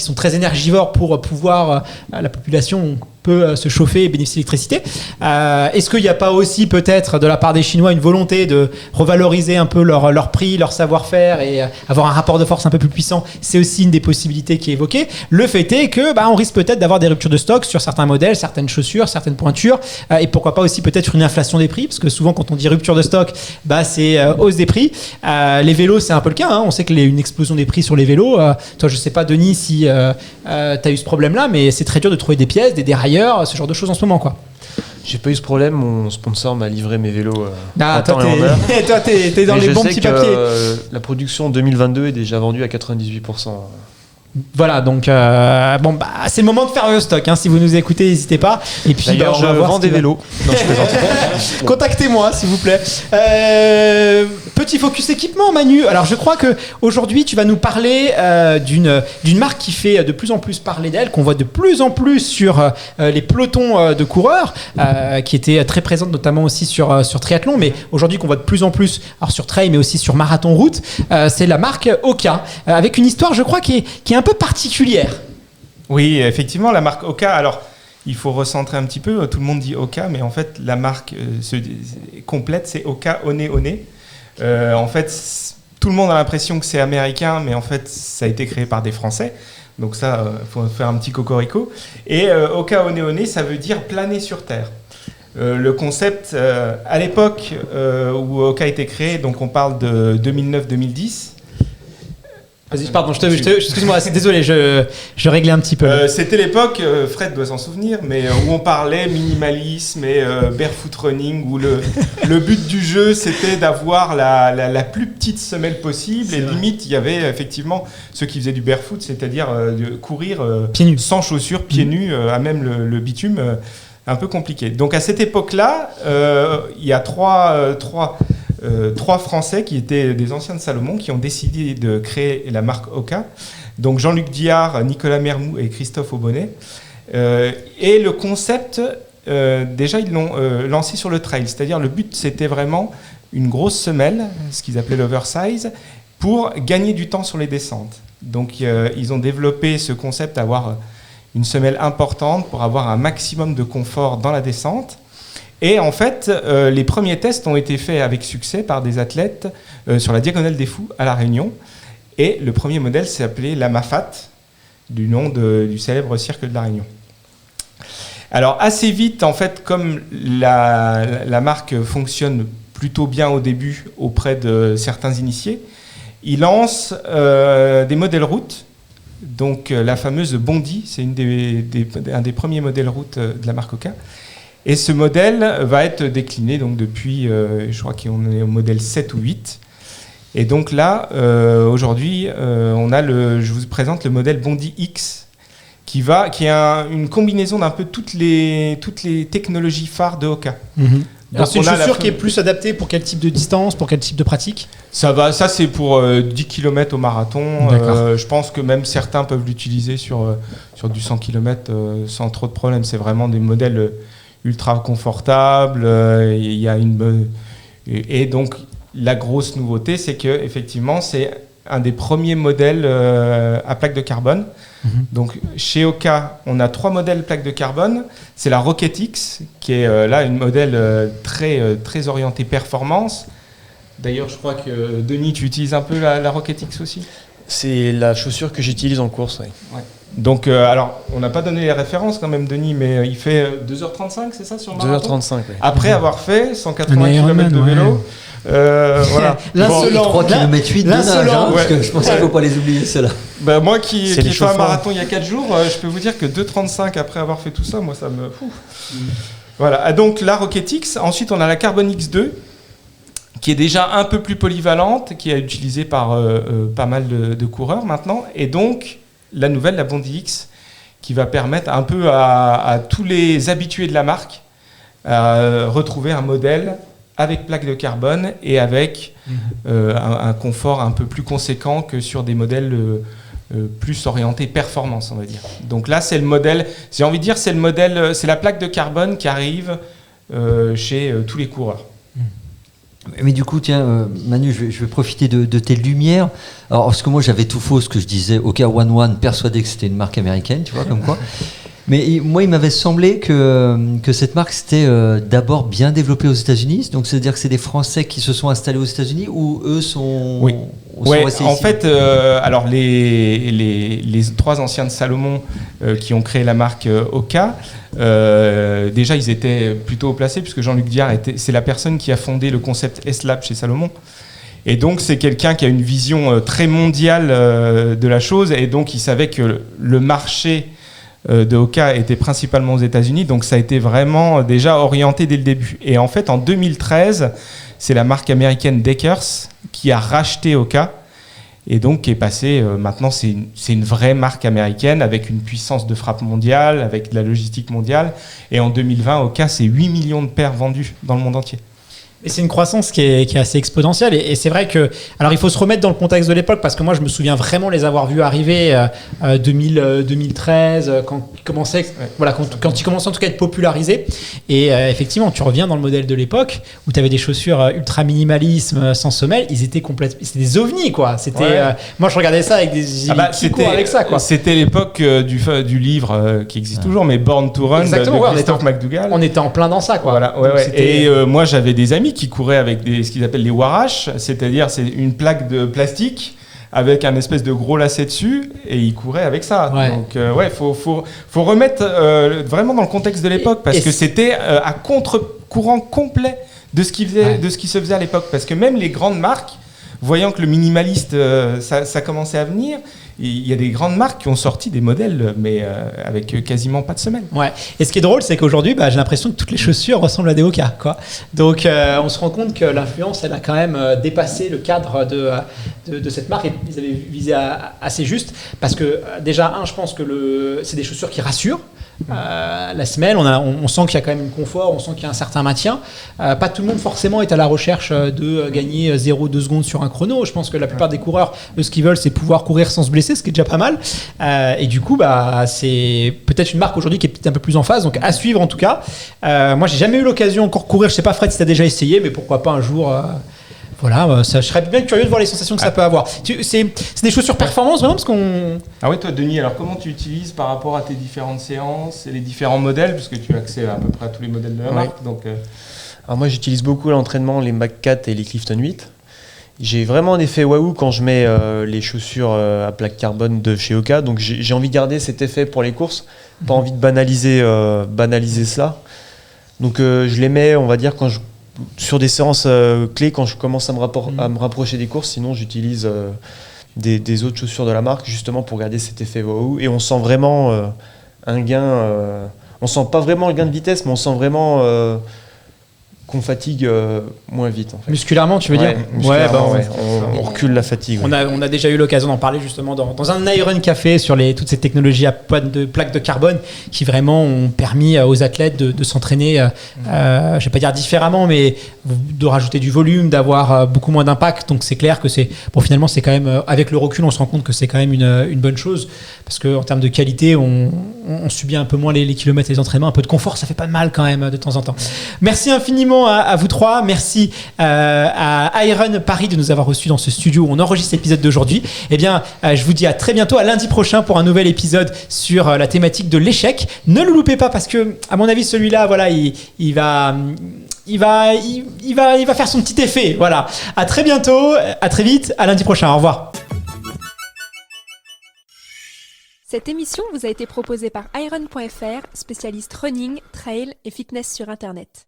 sont très énergivores pour pouvoir, la population peut se chauffer et bénéficier d'électricité. Est-ce qu'il n'y a pas aussi peut-être de la part des Chinois une volonté de revaloriser un peu leur prix, leur savoir-faire et avoir un rapport de force un peu plus puissant? C'est aussi une des possibilités qui est évoquée. Le fait est que on risque peut-être d'avoir des ruptures de stock sur certains modèles, certaines chaussures, certaines pointures, et pourquoi pas aussi peut-être une inflation des prix, parce que souvent quand on dit rupture de stock, c'est hausse des prix. Les vélos, c'est un peu le cas, hein. On sait qu'il y a une explosion des prix sur les vélos. Toi, je sais pas, Denis, si tu as eu ce problème-là, mais c'est très dur de trouver des pièces, des dérailleurs, ce genre de choses en ce moment, quoi.
J'ai pas eu ce problème, mon sponsor m'a livré mes vélos en
Toi,
temps et en heure.
t'es dans
Mais
les bons petits papiers.
La production 2022 est déjà vendue à 98%.
Voilà, donc c'est le moment de faire le stock, hein. Si vous nous écoutez, n'hésitez pas. Et puis
D'ailleurs,
on va
je
voir
vends
ce qui
des
va-
vélos. Non, je plaisante.
Contactez-moi, s'il vous plaît. Petit focus équipement, Manu. Alors, je crois que aujourd'hui, tu vas nous parler d'une marque qui fait de plus en plus parler d'elle, qu'on voit de plus en plus sur les pelotons de coureurs, qui était très présente notamment aussi sur triathlon, mais aujourd'hui qu'on voit de plus en plus, alors sur trail, mais aussi sur marathon route. C'est la marque Hoka, avec une histoire, je crois, qui est un peu particulière.
Oui, effectivement, la marque Hoka. Alors, il faut recentrer un petit peu. Tout le monde dit Hoka, mais en fait, la marque complète, c'est Hoka One One. En fait, tout le monde a l'impression que c'est américain, mais en fait, ça a été créé par des Français. Donc ça, faut faire un petit cocorico. Et Hoka One One, ça veut dire planer sur Terre. Le concept, à l'époque où Hoka a été créé, donc on parle de 2009-2010.
Vas-y, pardon, excuse-moi, désolé, je réglais un petit peu.
C'était l'époque, Fred doit s'en souvenir, mais où on parlait minimalisme et barefoot running, où le but du jeu c'était d'avoir la plus petite semelle possible. Et limite, il y avait effectivement ceux qui faisaient du barefoot, c'est-à-dire de courir
Pieds nus.
sans chaussures, pieds nus, à même le bitume, un peu compliqué. Donc à cette époque-là, il y a trois Français qui étaient des anciens de Salomon qui ont décidé de créer la marque Hoka. Donc Jean-Luc Diard, Nicolas Mermoux et Christophe Aubonnet. Et le concept, déjà ils l'ont lancé sur le trail. C'est-à-dire le but c'était vraiment une grosse semelle, ce qu'ils appelaient l'oversize, pour gagner du temps sur les descentes. Donc ils ont développé ce concept d'avoir une semelle importante pour avoir un maximum de confort dans la descente. Et en fait, les premiers tests ont été faits avec succès par des athlètes sur la Diagonale des Fous à La Réunion. Et le premier modèle s'appelait la Mafat, du nom du célèbre cirque de La Réunion. Alors assez vite, en fait, comme la marque fonctionne plutôt bien au début auprès de certains initiés, ils lancent des modèles route. Donc la fameuse Bondi, c'est un des premiers modèles route de la marque Hoka. Et ce modèle va être décliné donc depuis, je crois qu'on est au modèle 7 ou 8. Et donc là, aujourd'hui, je vous présente le modèle Bondi X, qui est une combinaison d'un peu toutes les technologies phares de Hoka.
Mm-hmm. Alors c'est une
on a
chaussure qui est plus adaptée pour quel type de distance, pour quel type de pratique?
Ça c'est pour 10 km au marathon. Je pense que même certains peuvent l'utiliser sur du 100 km sans trop de problèmes. C'est vraiment des modèles ultra confortables. Et donc la grosse nouveauté, c'est que effectivement c'est un des premiers modèles à plaque de carbone. Mm-hmm. Donc chez Hoka, on a 3 modèles plaque de carbone. C'est la Rocket X, qui est là une modèle très orientée performance. D'ailleurs, je crois que Denis, tu utilises un peu la Rocket X aussi.
C'est la chaussure que j'utilise en course, oui.
Ouais. Donc, alors, on n'a pas donné les références quand même, Denis, mais il fait 2h35, c'est ça, sur le marathon
2h35, oui.
Après avoir fait 180 km de vélo. Voilà.
L'insolent.
3 km 8 de nage, hein, parce que je pense qu'il ne faut pas les oublier, ceux-là.
Bah, moi qui ai fait un
chauffants.
marathon il y a 4 jours, je peux vous dire que 2h35 après avoir fait tout ça, moi ça me... Voilà, donc la Rocket X. Ensuite, on a la Carbon X2, qui est déjà un peu plus polyvalente, qui est utilisée par pas mal de coureurs maintenant. Et donc, la nouvelle, la Bondi X, qui va permettre un peu à tous les habitués de la marque retrouver un modèle avec plaque de carbone et avec un confort un peu plus conséquent que sur des modèles plus orientés performance, on va dire. Donc là, c'est le modèle, j'ai envie de dire, c'est le modèle, c'est la plaque de carbone qui arrive chez tous les coureurs.
Mais du coup, tiens, Manu, je vais profiter de tes lumières. Alors, parce que moi, j'avais tout faux ce que je disais. OK, One One, persuadé que c'était une marque américaine, tu vois, comme quoi. Mais moi, il m'avait semblé que cette marque s'était d'abord bien développée aux États-Unis. Donc, c'est-à-dire que c'est des Français qui se sont installés aux États-Unis ou eux sont.
Oui. Ouais,
restés
en
ici.
fait, alors les 3 anciens de Salomon qui ont créé la marque Oka, déjà ils étaient plutôt haut placés puisque Jean-Luc Diard c'est la personne qui a fondé le concept S-Lab chez Salomon. Et donc c'est quelqu'un qui a une vision très mondiale de la chose et donc il savait que le marché de Oka était principalement aux États-Unis, donc ça a été vraiment déjà orienté dès le début. Et en fait en 2013, c'est la marque américaine Deckers qui a racheté Oka et donc qui est passé, maintenant c'est une vraie marque américaine avec une puissance de frappe mondiale, avec de la logistique mondiale. Et en 2020, Oka, c'est 8 millions de paires vendues dans le monde entier.
Et c'est une croissance qui est assez exponentielle. Et c'est vrai que. Alors, il faut se remettre dans le contexte de l'époque, parce que moi, je me souviens vraiment les avoir vus arriver 2013, quand ils commençaient, voilà, quand ils commençaient en tout cas à être popularisés. Et effectivement, tu reviens dans le modèle de l'époque où tu avais des chaussures ultra minimalisme, sans semelle. Ils étaient complètement. C'était des ovnis, quoi. C'était. Moi, je regardais ça avec des. Qui courent avec ça, quoi.
C'était l'époque du livre qui existe toujours, mais Born to Run
Exactement,
de Christophe McDougall.
On était en plein dans ça, quoi.
Voilà, Et moi, j'avais des amis qui couraient avec ce qu'ils appellent les Warash, c'est-à-dire c'est une plaque de plastique avec un espèce de gros lacet dessus et ils couraient avec ça.
Ouais.
Donc faut remettre vraiment dans le contexte de l'époque parce que c'était à contre-courant complet de ce qui se faisait à l'époque, parce que même les grandes marques, voyant que le minimaliste ça commençait à venir, il y a des grandes marques qui ont sorti des modèles mais avec quasiment pas de semelle.
Ouais. Et ce qui est drôle, c'est qu'aujourd'hui, j'ai l'impression que toutes les chaussures ressemblent à des Oka, quoi. Donc, on se rend compte que l'influence, elle a quand même dépassé le cadre de cette marque, et ils avaient visé assez juste, parce que déjà, je pense que c'est des chaussures qui rassurent. La semelle, on sent qu'il y a quand même un confort, on sent qu'il y a un certain maintien. Pas tout le monde forcément est à la recherche de gagner 0,2 secondes sur un chrono. Je pense que la plupart des coureurs, ce qu'ils veulent, c'est pouvoir courir sans se blesser, ce qui est déjà pas mal. Et du coup, c'est peut-être une marque aujourd'hui qui est peut-être un peu plus en phase, donc à suivre en tout cas. Moi, j'ai jamais eu l'occasion encore de courir. Je sais pas, Fred, si tu as déjà essayé, mais pourquoi pas un jour. Voilà, je serais bien curieux de voir les sensations que ça peut avoir. C'est des chaussures performance vraiment, parce qu'on.
Ah oui, toi Denis, alors comment tu utilises par rapport à tes différentes séances et les différents modèles, puisque tu as accès à peu près à tous les modèles de la marque. Donc,
Alors moi j'utilise beaucoup à l'entraînement les Mach 4 et les Clifton 8. J'ai vraiment un effet waouh quand je mets les chaussures à plaque carbone de chez Oka, donc j'ai envie de garder cet effet pour les courses, pas envie de banaliser cela. Donc je les mets, on va dire, sur des séances clés, quand je commence à me rapprocher des courses. Sinon j'utilise des autres chaussures de la marque justement pour garder cet effet waouh, et on sent vraiment un gain, on sent pas vraiment le gain de vitesse, mais on sent vraiment qu'on fatigue moins vite, en fait.
Musculairement, tu veux dire?
Musculairement, on recule la fatigue.
On a déjà eu l'occasion d'en parler justement dans un Iron Café sur toutes ces technologies à plaques de carbone qui vraiment ont permis aux athlètes de s'entraîner, je vais pas dire différemment, mais de rajouter du volume, d'avoir beaucoup moins d'impact. Donc c'est clair que finalement c'est quand même, avec le recul, on se rend compte que c'est quand même une bonne chose, parce qu'en termes de qualité, on subit un peu moins les kilomètres et les entraînements. Un peu de confort, ça fait pas de mal quand même de temps en temps. Merci infiniment à vous trois. Merci à Iron Paris de nous avoir reçus dans ce studio où on enregistre l'épisode d'aujourd'hui. Eh bien, je vous dis à très bientôt, à lundi prochain pour un nouvel épisode sur la thématique de l'échec. Ne le loupez pas, parce que, à mon avis, celui-là, voilà, il va faire son petit effet. Voilà. À très bientôt, à très vite, à lundi prochain. Au revoir.
Cette émission vous a été proposée par Iron.fr, spécialiste running, trail et fitness sur Internet.